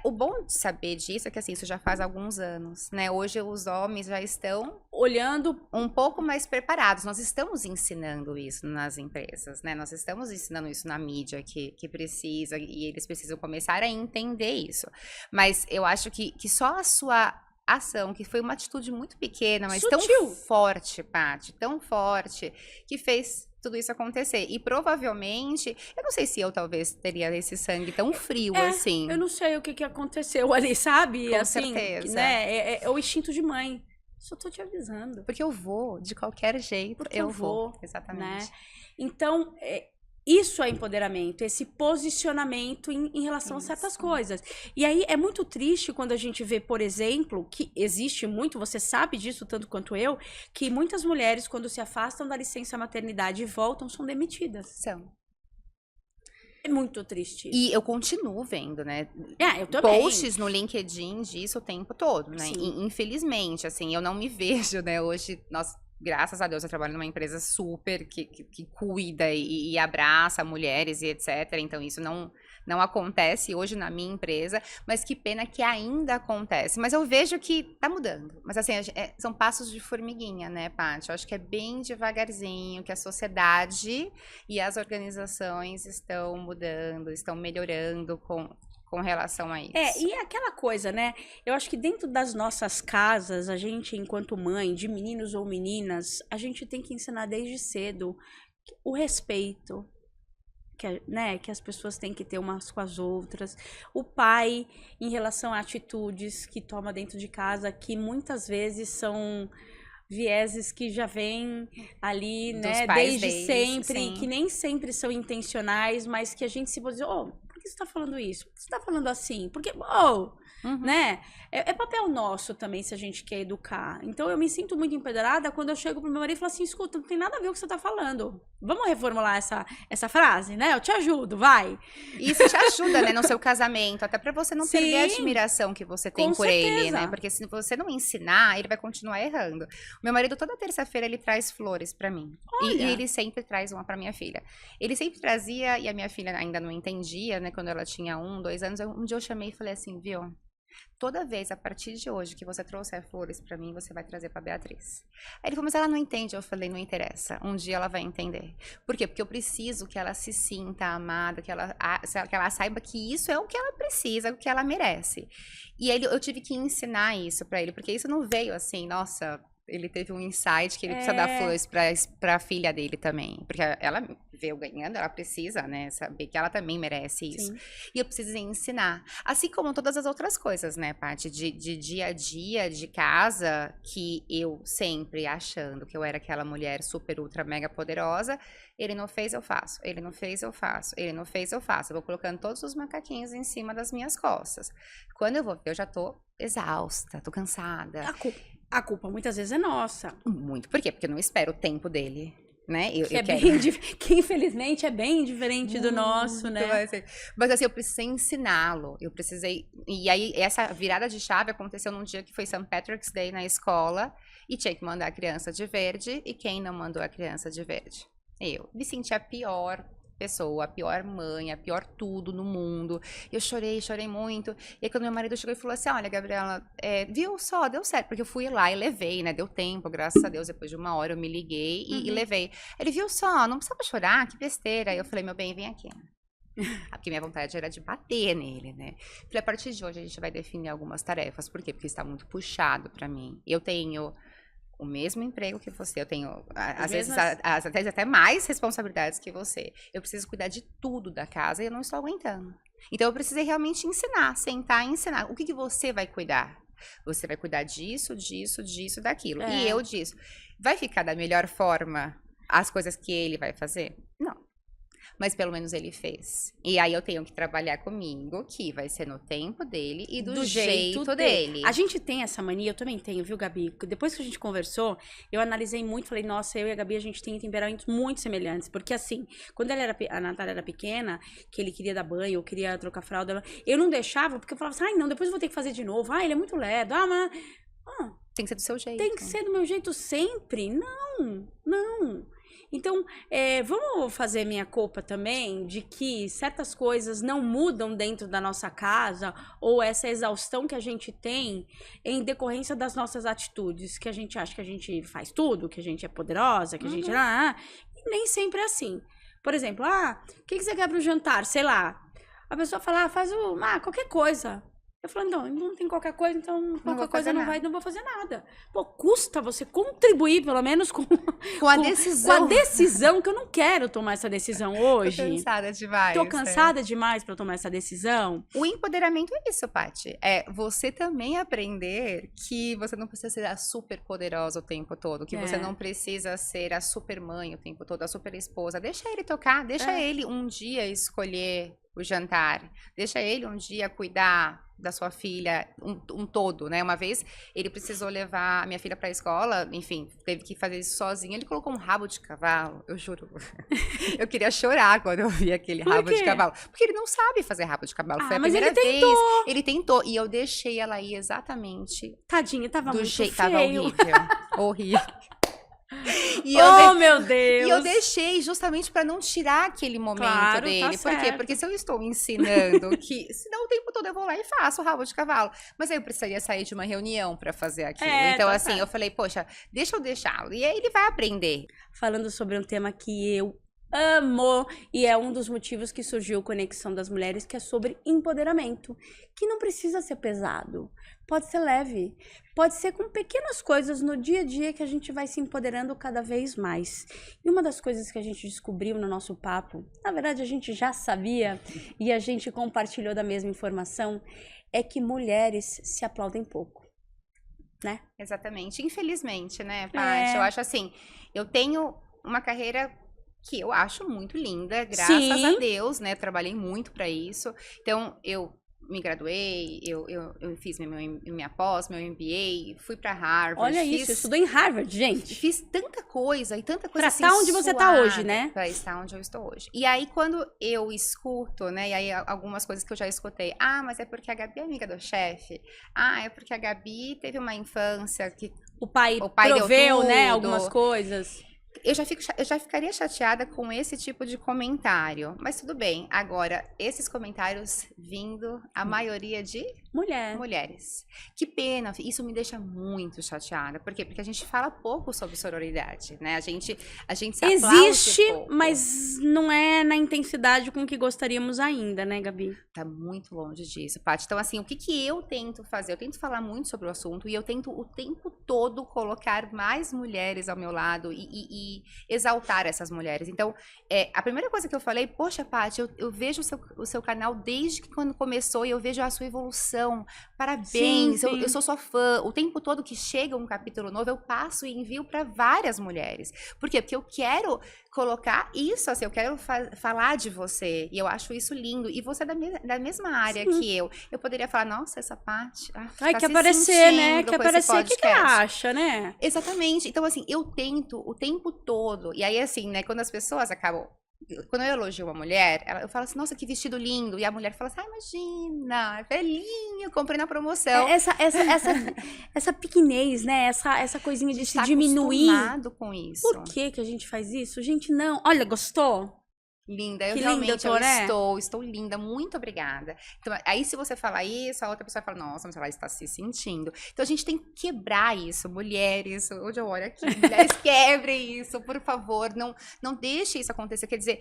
O bom de saber disso é que assim, isso já faz alguns anos, né? Hoje os homens já estão olhando um pouco mais preparados. Nós estamos ensinando isso nas empresas, né? Nós estamos ensinando isso na mídia que precisa, e eles precisam começar a entender isso. Mas eu acho que só a sua ação, que foi uma atitude muito pequena, mas Sutil. tão forte, Paty, tão forte, que fez tudo isso acontecer. E provavelmente, eu não sei se eu talvez teria esse sangue tão frio assim. Eu não sei o que aconteceu ali, sabe? Com assim, certeza. Né? É o instinto de mãe. Só tô te avisando. Porque eu vou, de qualquer jeito, Porque eu vou. Exatamente. Né? Então, isso é empoderamento, esse posicionamento em relação a certas coisas. E aí é muito triste quando a gente vê, por exemplo, que existe muito, você sabe disso tanto quanto eu, que muitas mulheres, quando se afastam da licença maternidade e voltam, são demitidas. São. É muito triste. E eu continuo vendo, né? Eu também. Posts no LinkedIn disso o tempo todo, né? Infelizmente, assim, eu não me vejo, né? Hoje, graças a Deus, eu trabalho numa empresa super que cuida e abraça mulheres e etc. Então, isso não acontece hoje na minha empresa, mas que pena que ainda acontece. Mas eu vejo que tá mudando. Mas assim, são passos de formiguinha, né, Paty? Eu acho que é bem devagarzinho, que a sociedade e as organizações estão mudando, estão melhorando com relação a isso. E aquela coisa, né? Eu acho que dentro das nossas casas, a gente, enquanto mãe, de meninos ou meninas, a gente tem que ensinar desde cedo o respeito, que as pessoas têm que ter umas com as outras. O pai, em relação a atitudes que toma dentro de casa, que muitas vezes são vieses que já vêm ali, dos né, pais desde deles, sempre, sim. que nem sempre são intencionais, mas que a gente se posiciona, por que você tá falando isso? Por que você tá falando assim? Porque, né? É papel nosso também, se a gente quer educar. Então, eu me sinto muito empoderada quando eu chego pro meu marido e falo assim, escuta, não tem nada a ver com o que você tá falando. Vamos reformular essa frase, né? Eu te ajudo, vai. Isso te ajuda, né, no seu casamento, até pra você não perder a admiração que você tem por ele, né? Porque se você não ensinar, ele vai continuar errando. Meu marido, toda terça-feira, ele traz flores pra mim. E ele sempre traz uma pra minha filha. Ele sempre trazia, e a minha filha ainda não entendia, né? Quando ela tinha 1, 2 anos, um dia eu chamei e falei assim, viu? Toda vez, a partir de hoje, que você trouxer flores pra mim, você vai trazer pra Beatriz. Aí ele falou, mas ela não entende. Eu falei, não interessa. Um dia ela vai entender. Por quê? Porque eu preciso que ela se sinta amada, que ela saiba que isso é o que ela precisa, o que ela merece. E aí eu tive que ensinar isso pra ele, porque isso não veio assim, nossa... Ele teve um insight que ele precisa dar flores pra filha dele também. Porque ela veio ganhando, ela precisa, né? Saber que ela também merece isso. Sim. E eu preciso ensinar. Assim como todas as outras coisas, né, Paty? De dia a dia, de casa, que eu sempre achando que eu era aquela mulher super, ultra, mega poderosa. Ele não fez, eu faço. Ele não fez, eu faço. Ele não fez, eu faço. Eu vou colocando todos os macaquinhos em cima das minhas costas. Quando eu vou ver, eu já tô exausta, tô cansada. A culpa muitas vezes é nossa. Muito. Por quê? Porque eu não espero o tempo dele, né? Que infelizmente é bem diferente do nosso, né? Mas assim, eu precisei ensiná-lo. Eu precisei... E aí, essa virada de chave aconteceu num dia que foi St. Patrick's Day na escola. E tinha que mandar a criança de verde. E quem não mandou a criança de verde? Eu. Me senti a pior pessoa, a pior mãe, a pior tudo no mundo. Eu chorei muito. E aí quando meu marido chegou e falou assim, olha, Gabriela, viu só, deu certo. Porque eu fui lá e levei, né? Deu tempo, graças a Deus. Depois de 1 hora eu me liguei e levei. Ele viu só, não precisava chorar, que besteira. Aí eu falei, meu bem, vem aqui. Porque minha vontade era de bater nele, né? Falei, a partir de hoje a gente vai definir algumas tarefas. Por quê? Porque está muito puxado pra mim. Eu tenho... o mesmo emprego que você, eu tenho, às vezes, até mais responsabilidades que você. Eu preciso cuidar de tudo da casa e eu não estou aguentando. Então, eu precisei realmente ensinar, sentar e ensinar. O que você vai cuidar? Você vai cuidar disso, daquilo. E eu disso. Vai ficar da melhor forma as coisas que ele vai fazer? Não. Mas pelo menos ele fez. E aí eu tenho que trabalhar comigo, que vai ser no tempo dele e do jeito dele. A gente tem essa mania, eu também tenho, viu, Gabi? Depois que a gente conversou, eu analisei muito, falei, nossa, eu e a Gabi, a gente tem temperamentos muito semelhantes. Porque assim, quando a Natália era pequena, que ele queria dar banho, ou queria trocar fralda, eu não deixava, porque eu falava assim, ai não, depois eu vou ter que fazer de novo. Ah, ele é muito lerdo. Tem que ser do seu jeito. Tem que ser do meu jeito sempre? Não, não. Então, vamos fazer minha culpa também de que certas coisas não mudam dentro da nossa casa, ou essa exaustão que a gente tem em decorrência das nossas atitudes, que a gente acha que a gente faz tudo, que a gente é poderosa, que a gente... e nem sempre é assim. Por exemplo, o que você quer pro jantar? Sei lá. A pessoa fala, faz qualquer coisa. Eu falo, não tem qualquer coisa, então qualquer coisa não vou fazer nada. Pô, custa você contribuir, pelo menos, com a decisão. Com a decisão, que eu não quero tomar essa decisão hoje. Tô cansada demais. Tô cansada demais pra tomar essa decisão. O empoderamento é isso, Paty. É você também aprender que você não precisa ser a super poderosa o tempo todo, que você não precisa ser a super mãe o tempo todo, a super esposa. Deixa ele tocar, deixa ele um dia escolher o jantar, deixa ele um dia cuidar da sua filha, um todo, né? Uma vez ele precisou levar a minha filha pra escola, enfim, teve que fazer isso sozinho, ele colocou um rabo de cavalo, eu juro. Eu queria chorar quando eu vi aquele rabo de cavalo, porque ele não sabe fazer rabo de cavalo, foi a primeira vez. Ele tentou, e eu deixei ela ir exatamente... Tadinha, tava muito feio. Tava horrível, horrível. Meu Deus! E eu deixei justamente para não tirar aquele momento dele. Por quê? Porque se eu estou ensinando que se dá o tempo todo eu vou lá e faço o rabo de cavalo, mas aí eu precisaria sair de uma reunião para fazer aquilo. Então, assim, eu falei, poxa, deixa eu deixá-lo. E aí ele vai aprender. Falando sobre um tema que eu amo, e é um dos motivos que surgiu Conexão das Mulheres, que é sobre empoderamento, que não precisa ser pesado, pode ser leve, pode ser com pequenas coisas no dia a dia que a gente vai se empoderando cada vez mais. E uma das coisas que a gente descobriu no nosso papo, na verdade a gente já sabia e a gente compartilhou da mesma informação, é que mulheres se aplaudem pouco, né? Exatamente, infelizmente, né, Paty? Eu acho assim, eu tenho uma carreira que eu acho muito linda, graças a Deus, né? Trabalhei muito para isso. Então, eu me graduei, eu fiz minha pós, meu MBA, fui para Harvard. Olha isso, estudou em Harvard, gente. Fiz tanta coisa, e tanta coisa pra estar onde você tá hoje, né? Pra estar onde eu estou hoje. E aí, quando eu escuto, né? E aí, algumas coisas que eu já escutei. Mas é porque a Gabi é amiga do chefe. É porque a Gabi teve uma infância que... O pai proveu, né? Algumas coisas. Eu já ficaria chateada com esse tipo de comentário. Mas tudo bem. Agora, esses comentários vindo, a maioria de mulheres. Que pena. Isso me deixa muito chateada. Por quê? Porque a gente fala pouco sobre sororidade, né? A gente se aplaude existe, pouco. Mas não é na intensidade com que gostaríamos ainda, né, Gabi? Tá muito longe disso, Paty. Então, assim, o que eu tento fazer? Eu tento falar muito sobre o assunto e eu tento o tempo todo colocar mais mulheres ao meu lado e exaltar essas mulheres. Então, a primeira coisa que eu falei, poxa, Paty, eu vejo o seu canal desde que quando começou e eu vejo a sua evolução. Parabéns, sim. Eu sou sua fã. O tempo todo que chega um capítulo novo, eu passo e envio para várias mulheres. Por quê? Porque eu quero colocar isso, assim, eu quero falar de você. E eu acho isso lindo. E você é da mesma área que eu. Eu poderia falar, nossa, essa parte... Ai, quer aparecer, né? Quer aparecer, o que acha, né? Exatamente. Então, assim, eu tento o tempo todo. E aí, assim, né, quando as pessoas acabam... Quando eu elogio uma mulher, eu falo assim, nossa, que vestido lindo. E a mulher fala assim, imagina, é velhinho, comprei na promoção. Essa pequenez, né? Essa coisinha de se diminuir. Acostumado com isso. Por que a gente faz isso? Gente, não. Olha, gostou? Linda, eu realmente estou linda, muito obrigada. Então, aí se você falar isso, a outra pessoa fala, nossa, mas ela está se sentindo. Então a gente tem que quebrar isso, mulheres, onde eu olho aqui, mulheres, quebrem isso, por favor, não deixe isso acontecer, quer dizer...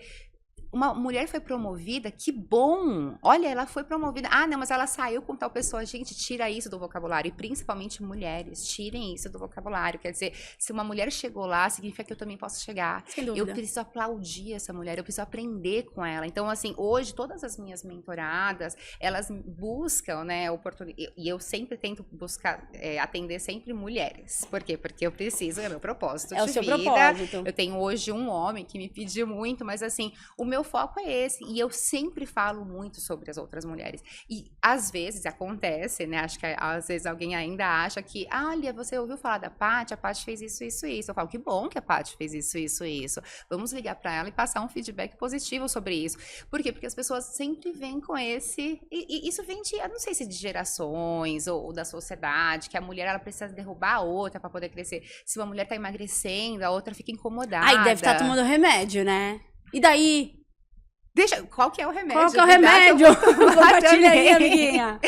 Uma mulher foi promovida, que bom! Olha, ela foi promovida. Não, mas ela saiu com tal pessoa. Gente, tira isso do vocabulário. E principalmente mulheres, tirem isso do vocabulário. Quer dizer, se uma mulher chegou lá, significa que eu também posso chegar. Sem dúvida. Eu preciso aplaudir essa mulher, eu preciso aprender com ela. Então, assim, hoje, todas as minhas mentoradas, elas buscam, né, oportunidade. E eu sempre tento buscar, atender sempre mulheres. Por quê? Porque eu preciso, é meu propósito de vida. É o seu propósito. Eu tenho hoje um homem que me pediu muito, mas assim, o meu meu foco é esse. E eu sempre falo muito sobre as outras mulheres. E às vezes acontece, né? Acho que às vezes alguém ainda acha que, olha, você ouviu falar da Paty? A Paty fez isso, isso, isso. Eu falo, que bom que a Paty fez isso, isso, isso. Vamos ligar para ela e passar um feedback positivo sobre isso. Por quê? Porque as pessoas sempre vêm com esse... E isso vem de, eu não sei se de gerações ou da sociedade, que a mulher ela precisa derrubar a outra para poder crescer. Se uma mulher tá emagrecendo, a outra fica incomodada. Aí deve estar tomando remédio, né? E daí? Qual que é o remédio? Qual que é o remédio? Compartilha aí, amiguinha.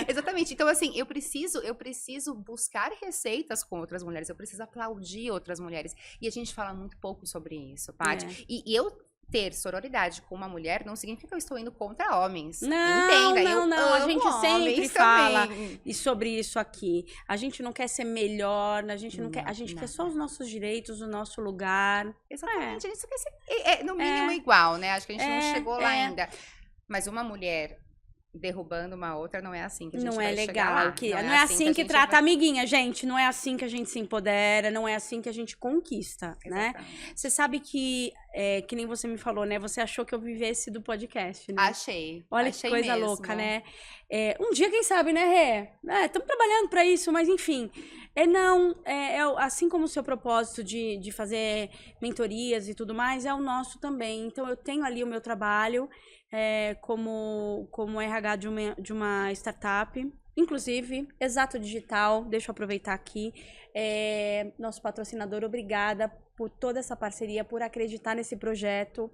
Exatamente. Então, assim, eu preciso buscar receitas com outras mulheres, eu preciso aplaudir outras mulheres. E a gente fala muito pouco sobre isso, Paty. E eu ter sororidade com uma mulher não significa que eu estou indo contra homens. Não, entenda, não. A gente sempre fala sobre isso aqui. A gente não quer ser melhor, a gente não quer. A gente quer só os nossos direitos, o nosso lugar. Exatamente. A gente só quer ser, no mínimo, igual, né? Acho que a gente não chegou lá ainda. Mas uma mulher derrubando uma outra não é assim que a gente vai chegar lá. Não é assim que trata a amiguinha, gente. Não é assim que a gente se empodera, não é assim que a gente conquista, né? Você sabe que nem você me falou, né? Você achou que eu vivesse do podcast, né? Achei. Olha que coisa louca, né? Um dia, quem sabe, né, Rê? Estamos trabalhando para isso, mas enfim. Assim como o seu propósito de fazer mentorias e tudo mais, é o nosso também. Então, eu tenho ali o meu trabalho como RH de uma startup. Inclusive, Exato Digital, deixa eu aproveitar aqui. Nosso patrocinador, obrigada por toda essa parceria, por acreditar nesse projeto.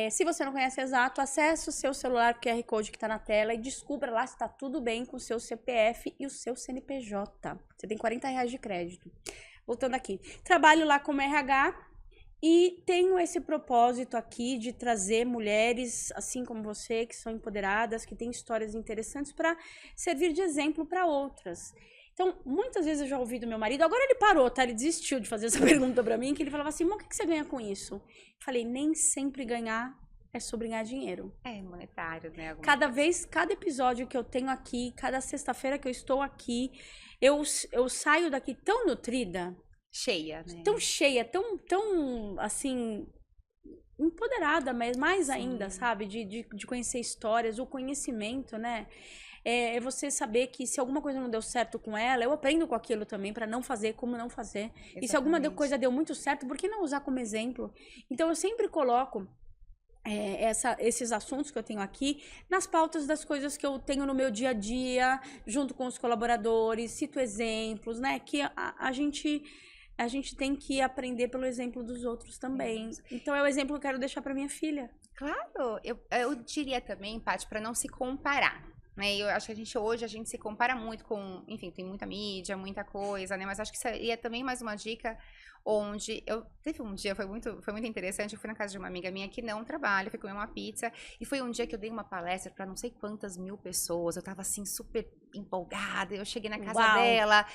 Se você não conhece Exato, acesse o seu celular, o QR Code que está na tela e descubra lá se está tudo bem com o seu CPF e o seu CNPJ. Você tem R$40 de crédito. Voltando aqui. Trabalho lá como RH e tenho esse propósito aqui de trazer mulheres, assim como você, que são empoderadas, que têm histórias interessantes para servir de exemplo para outras. Então, muitas vezes eu já ouvi do meu marido, agora ele parou, tá? Ele desistiu de fazer essa pergunta pra mim, que ele falava assim, o que você ganha com isso? Eu falei, nem sempre ganhar é sobre ganhar dinheiro. É monetário, né? Cada episódio que eu tenho aqui, cada sexta-feira que eu estou aqui, eu saio daqui tão nutrida. Cheia, né? Tão cheia, tão assim, empoderada, mas mais ainda, sabe? De conhecer histórias, o conhecimento, né? É você saber que se alguma coisa não deu certo com ela, eu aprendo com aquilo também para não fazer como não fazer. Exatamente. E se alguma coisa deu muito certo, por que não usar como exemplo? Então eu sempre coloco esses assuntos que eu tenho aqui nas pautas das coisas que eu tenho no meu dia a dia, junto com os colaboradores, cito exemplos, né? Que a gente tem que aprender pelo exemplo dos outros também. Então é o exemplo que eu quero deixar para minha filha. Claro, eu diria também, Paty, para não se comparar. Né? Eu acho que hoje a gente se compara muito com, enfim, tem muita mídia, muita coisa, né? Mas acho que seria também mais uma dica onde teve um dia, foi muito interessante, eu fui na casa de uma amiga minha que não trabalha, fui comer uma pizza, e foi um dia que eu dei uma palestra para não sei quantas mil pessoas, eu tava assim super empolgada, eu cheguei na casa dela.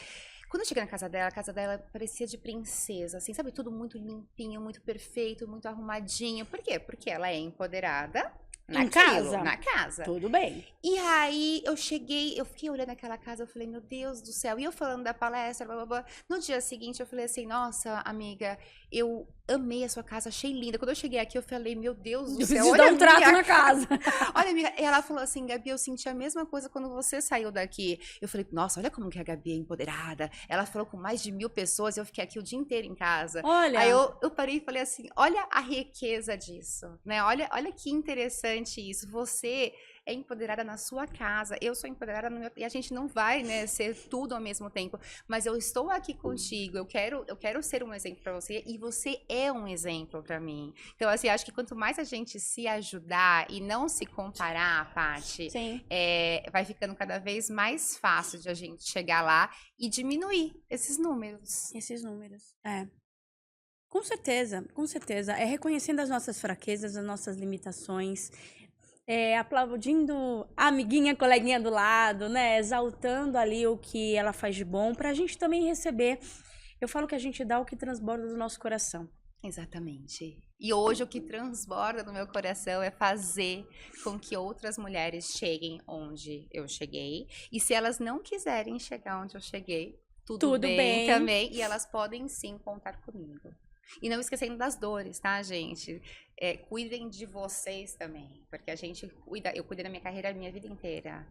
Quando eu cheguei na casa dela, a casa dela parecia de princesa, assim, sabe? Tudo muito limpinho, muito perfeito, muito arrumadinho. Por quê? Porque ela é empoderada. Na casa. Tudo bem. E aí, eu fiquei olhando aquela casa, eu falei, meu Deus do céu. E eu falando da palestra, blá, blá, blá. No dia seguinte, eu falei assim, nossa, amiga, eu amei a sua casa, achei linda. Quando eu cheguei aqui, eu falei, meu Deus do céu, olha dar um trato na casa. Olha, amiga, e ela falou assim, Gabi, eu senti a mesma coisa quando você saiu daqui. Eu falei, nossa, olha como que a Gabi é empoderada. Ela falou com mais de 1000 pessoas, eu fiquei aqui o dia inteiro em casa. Olha. Aí eu parei e falei assim, olha a riqueza disso, né? Olha que interessante isso. Você é empoderada na sua casa, eu sou empoderada no meu... E a gente não vai, né, ser tudo ao mesmo tempo, mas eu estou aqui contigo, eu quero ser um exemplo para você e você é um exemplo para mim. Então, assim, acho que quanto mais a gente se ajudar e não se comparar, Paty, vai ficando cada vez mais fácil de a gente chegar lá e diminuir esses números. Com certeza, com certeza. É reconhecendo as nossas fraquezas, as nossas limitações, aplaudindo a amiguinha, a coleguinha do lado, né? Exaltando ali o que ela faz de bom, pra gente também receber. Eu falo que a gente dá o que transborda do nosso coração. Exatamente. E hoje o que transborda no meu coração é fazer com que outras mulheres cheguem onde eu cheguei. E se elas não quiserem chegar onde eu cheguei, tudo bem também. E elas podem sim contar comigo. E não esquecendo das dores, tá, gente? Cuidem de vocês também, porque eu cuidei da minha carreira a minha vida inteira.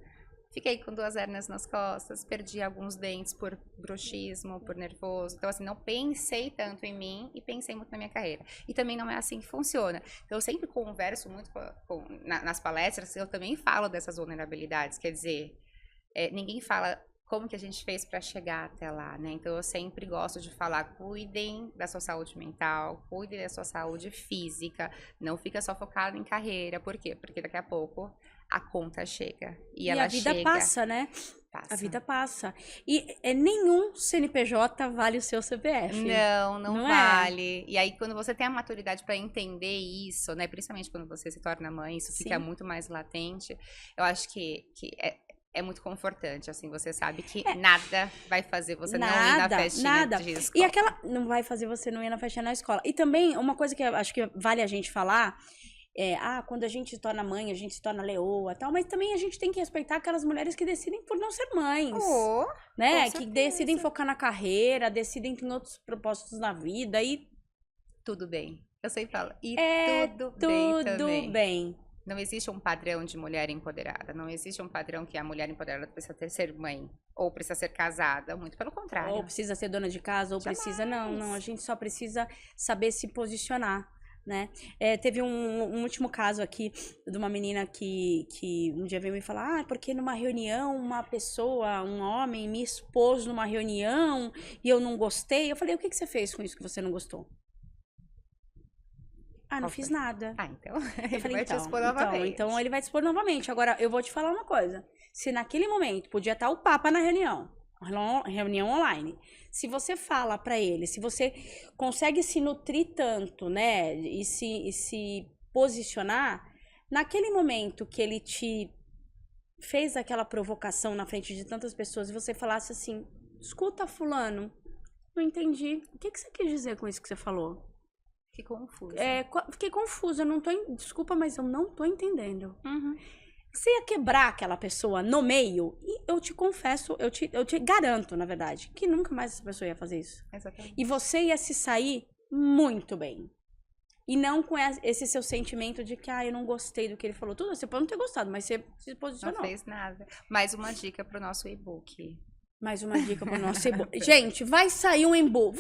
Fiquei com 2 hérnias nas costas, perdi alguns dentes por bruxismo, por nervoso. Então, assim, não pensei tanto em mim e pensei muito na minha carreira. E também não é assim que funciona. Então, eu sempre converso muito nas palestras, eu também falo dessas vulnerabilidades. Quer dizer, ninguém fala como que a gente fez para chegar até lá, né? Então, eu sempre gosto de falar, cuidem da sua saúde mental, cuidem da sua saúde física, não fica só focado em carreira. Por quê? Porque daqui a pouco a conta chega. E ela a vida chega, passa, né? passa. A vida passa. E nenhum CNPJ vale o seu CPF. Não vale. E aí, quando você tem a maturidade para entender isso, né? Principalmente quando você se torna mãe, isso fica muito mais latente. Eu acho que é muito confortante, assim, você sabe que nada vai fazer você não ir na festinha de escola. E aquela não vai fazer você não ir na festinha na escola. E também, uma coisa que eu acho que vale a gente falar, quando a gente se torna mãe, a gente se torna leoa e tal, mas também a gente tem que respeitar aquelas mulheres que decidem por não ser mães, né? Que decidem focar na carreira, decidem ter outros propósitos na vida e... Tudo bem. Eu sempre falo, tudo bem. Não existe um padrão de mulher empoderada. Não existe um padrão que a mulher empoderada precisa ser mãe. Ou precisa ser casada. Muito pelo contrário. Ou precisa ser dona de casa, ou precisa... Não. A gente só precisa saber se posicionar, né? Teve um último caso aqui de uma menina que um dia veio me falar, porque numa reunião uma pessoa, um homem, me expôs numa reunião e eu não gostei. Eu falei, o que você fez com isso que você não gostou? Não fiz nada. Então ele vai te expor novamente. Então ele vai te expor novamente. Agora, eu vou te falar uma coisa. Se naquele momento podia estar o Papa na reunião online, se você fala pra ele, se você consegue se nutrir tanto, né, e se posicionar, naquele momento que ele te fez aquela provocação na frente de tantas pessoas e você falasse assim, escuta, fulano, não entendi. O que você quis dizer com isso que você falou? Fiquei confusa. Fiquei confusa, desculpa, mas eu não tô entendendo. Você ia quebrar aquela pessoa no meio, e eu te confesso, eu te garanto, na verdade, que nunca mais essa pessoa ia fazer isso. Exatamente. E você ia se sair muito bem. E não com esse seu sentimento de que, eu não gostei do que ele falou. Tudo, você pode não ter gostado, mas você se posicionou. Não fez nada. Mais uma dica pro nosso e-book. Mais uma dica pro nosso e-book. Gente, vai sair um e-book.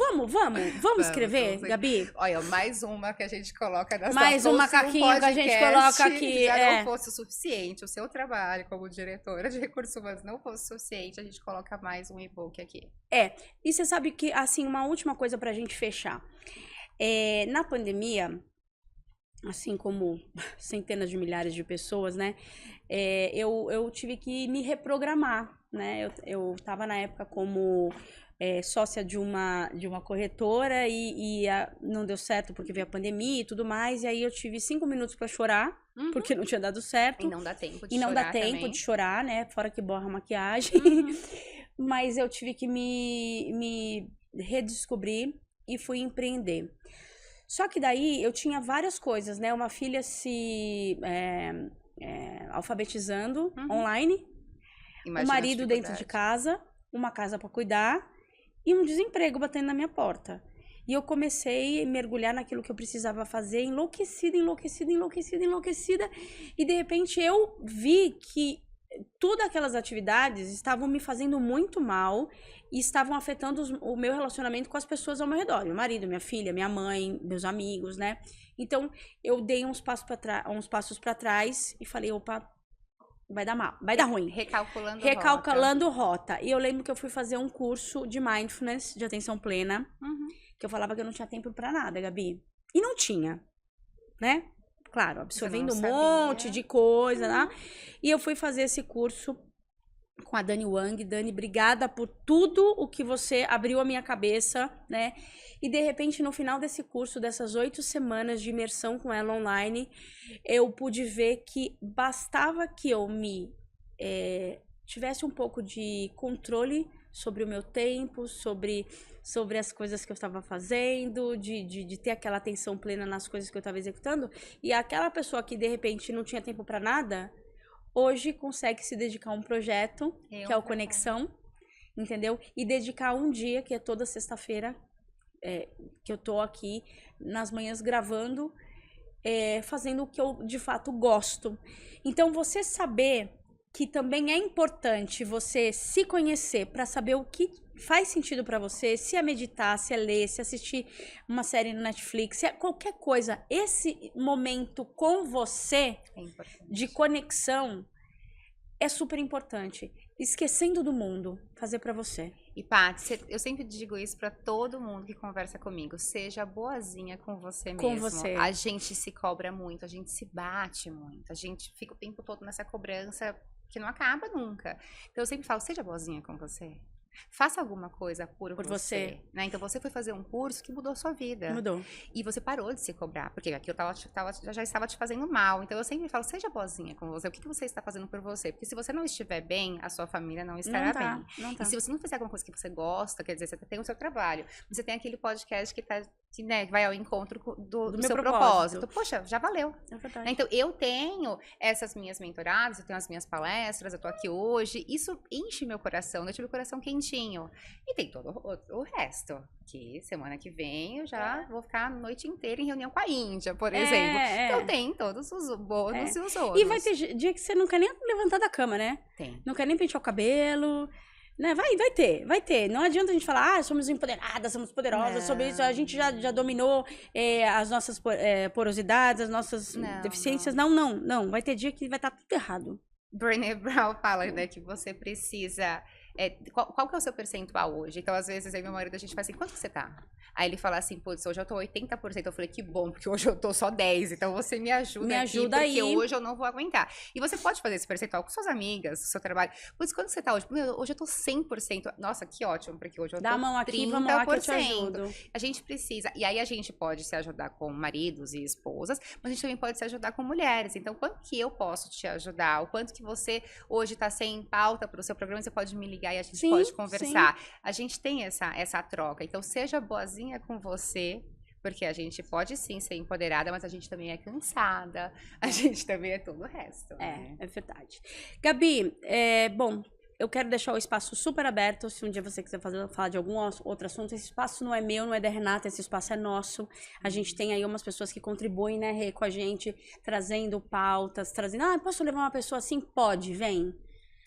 Vamos escrever, Gabi? Olha, mais uma que a gente coloca nessa mais um macaquinho que a gente coloca aqui. Já não fosse o suficiente, o seu trabalho como diretora de recursos humanos não fosse o suficiente, a gente coloca mais um e-book aqui. E você sabe que, assim, uma última coisa pra gente fechar. Na pandemia, assim como centenas de milhares de pessoas, né? Eu tive que me reprogramar, né? Eu tava na época como sócia de uma corretora e não deu certo porque veio a pandemia e tudo mais. E aí eu tive 5 minutos pra chorar, porque não tinha dado certo. E não dá tempo de chorar. E não dá tempo também. De chorar, né? Fora que borra a maquiagem. Mas eu tive que me redescobrir e fui empreender. Só que daí eu tinha várias coisas, né? Uma filha se alfabetizando online, Imagina o marido dentro de casa, uma casa para cuidar e um desemprego batendo na minha porta. E eu comecei a mergulhar naquilo que eu precisava fazer, enlouquecida. E de repente eu vi que todas aquelas atividades estavam me fazendo muito mal e estavam afetando o meu relacionamento com as pessoas ao meu redor. Meu marido, minha filha, minha mãe, meus amigos, né? Então, eu dei uns passos para trás e falei, opa, vai dar mal, vai dar ruim. Recalculando rota. E eu lembro que eu fui fazer um curso de mindfulness, de atenção plena, que eu falava que eu não tinha tempo para nada, Gabi. E não tinha, né? Claro, absorvendo um monte de coisa, né? E eu fui fazer esse curso com a Dani Wang. Dani, obrigada por tudo o que você abriu a minha cabeça, né? E de repente, no final desse curso, dessas 8 semanas de imersão com ela online, eu pude ver que bastava que eu tivesse um pouco de controle sobre o meu tempo, sobre as coisas que eu estava fazendo, de ter aquela atenção plena nas coisas que eu estava executando. E aquela pessoa que, de repente, não tinha tempo para nada, hoje consegue se dedicar a um projeto, que é o Conexão, entendeu? E dedicar um dia, que é toda sexta-feira, que eu tô aqui nas manhãs gravando, fazendo o que eu de fato gosto. Então, você saber que também é importante você se conhecer para saber o que faz sentido para você, se é meditar, se é ler, se assistir uma série no Netflix, se é qualquer coisa, esse momento com você de conexão é super importante. Esquecendo do mundo, fazer para você. E Paty, eu sempre digo isso pra todo mundo que conversa comigo, seja boazinha com você mesmo. Com você. A gente se cobra muito, a gente se bate muito, a gente fica o tempo todo nessa cobrança que não acaba nunca. Então eu sempre falo, seja boazinha com você. Faça alguma coisa por você. Né? Então você foi fazer um curso que mudou a sua vida. Mudou. E você parou de se cobrar, porque aqui eu já estava te fazendo mal. Então eu sempre falo, seja boazinha com você. O que você está fazendo por você? Porque se você não estiver bem, a sua família não estará bem. Não tá. E se você não fizer alguma coisa que você gosta, quer dizer, você tem o seu trabalho, você tem aquele podcast que vai ao encontro do seu propósito. Poxa, já valeu. É verdade. Então eu tenho essas minhas mentoradas, eu tenho as minhas palestras, eu tô aqui hoje. Isso enche meu coração, deixa meu coração quentinho. E tem todo o resto. Que semana que vem eu já vou ficar a noite inteira em reunião com a Índia, por exemplo. Então tem todos os bônus e os outros. E vai ter dia que você não quer nem levantar da cama, né? Tem. Não quer nem pentear o cabelo. Né? Vai ter. Não adianta a gente falar, somos empoderadas, somos poderosas, sobre isso a gente já dominou as nossas porosidades, as nossas deficiências. Não. Vai ter dia que vai estar tudo errado. Brené Brown fala, né, que você precisa... qual que é o seu percentual hoje? Então, às vezes, aí meu marido, a gente fala assim, quanto que você tá? Aí ele fala assim, putz, hoje eu tô 80%. Eu falei, que bom, porque hoje eu tô só 10%. Então, você me ajuda aqui, porque hoje eu não vou aguentar. E você pode fazer esse percentual com suas amigas, com seu trabalho. Putz, quanto você tá hoje? Hoje eu tô 100%. Nossa, que ótimo, porque hoje eu tô 30%. Dá a mão aqui, vamos lá que eu te ajudo. A gente precisa. E aí, a gente pode se ajudar com maridos e esposas, mas a gente também pode se ajudar com mulheres. Então, quanto que eu posso te ajudar? O quanto que você hoje tá sem pauta pro seu programa, você pode me ligar e a gente pode conversar. A gente tem essa troca. Então, seja boazinha com você, porque a gente pode sim ser empoderada, mas a gente também é cansada. A gente também é todo o resto. É verdade. Gabi, bom, eu quero deixar o espaço super aberto. Se um dia você quiser falar de algum outro assunto, esse espaço não é meu, não é da Renata, esse espaço é nosso. A gente tem aí umas pessoas que contribuem, né, Rê, com a gente, trazendo pautas, posso levar uma pessoa assim? Pode, vem.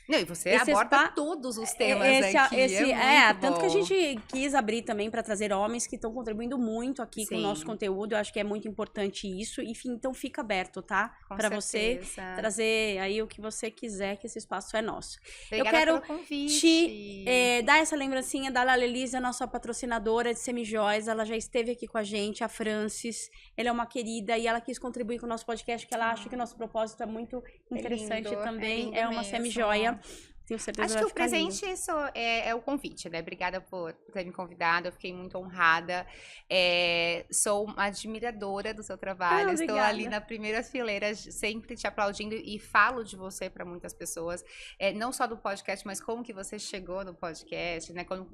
Não, e você aborda todos os temas aqui. Tanto que a gente quis abrir também para trazer homens que estão contribuindo muito aqui com o nosso conteúdo. Eu acho que é muito importante isso. Enfim, então fica aberto, tá? Para você trazer aí o que você quiser, que esse espaço é nosso. Obrigada, eu quero pelo convite. te dar essa lembrancinha da Lalelise, a nossa patrocinadora de semijóias. Ela já esteve aqui com a gente, a Francis. Ela é uma querida e ela quis contribuir com o nosso podcast, porque ela acha que o nosso propósito é muito interessante também. É uma semijóia. Tenho certeza. Acho que o presente é o convite, né? Obrigada por ter me convidado, eu fiquei muito honrada. Sou uma admiradora do seu trabalho. Estou ali na primeira fileira, sempre te aplaudindo e falo de você para muitas pessoas. Não só do podcast, mas como que você chegou no podcast, né? Quando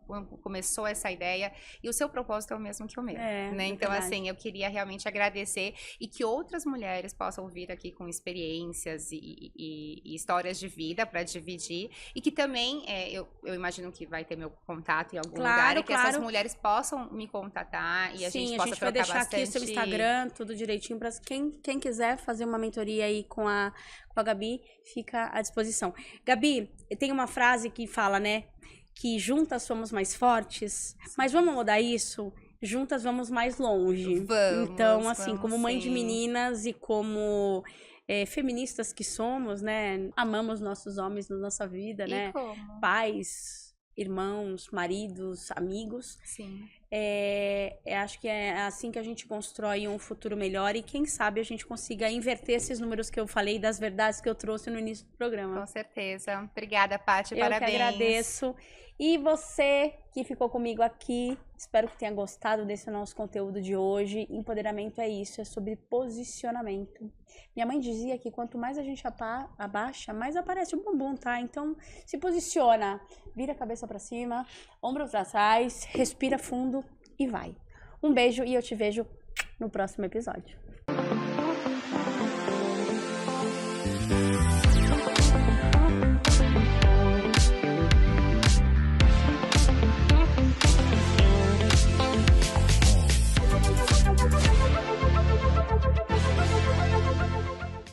começou essa ideia. E o seu propósito é o mesmo que o meu, né? Então, assim, eu queria realmente agradecer e que outras mulheres possam vir aqui com experiências e histórias de vida para dividir. E que também, eu imagino que vai ter meu contato em algum lugar, e que essas mulheres possam me contatar e a gente possa trocar bastante. Sim, a gente vai deixar aqui o seu Instagram, tudo direitinho, para quem quiser fazer uma mentoria aí com a Gabi, fica à disposição. Gabi, tem uma frase que fala, né, que juntas somos mais fortes, mas vamos mudar isso? Juntas vamos mais longe. Então, assim, como mãe de meninas e como... feministas que somos, né? Amamos nossos homens na nossa vida, né? Como? Pais, irmãos, maridos, amigos. Sim. Acho que é assim que a gente constrói um futuro melhor e quem sabe a gente consiga inverter esses números que eu falei, das verdades que eu trouxe no início do programa. Com certeza. Obrigada, Paty. Parabéns. Eu que agradeço. E você que ficou comigo aqui, espero que tenha gostado desse nosso conteúdo de hoje. Empoderamento é isso, é sobre posicionamento. Minha mãe dizia que quanto mais a gente abaixa, mais aparece o bumbum, tá? Então, se posiciona, vira a cabeça pra cima, ombro pra trás, respira fundo e vai. Um beijo e eu te vejo no próximo episódio.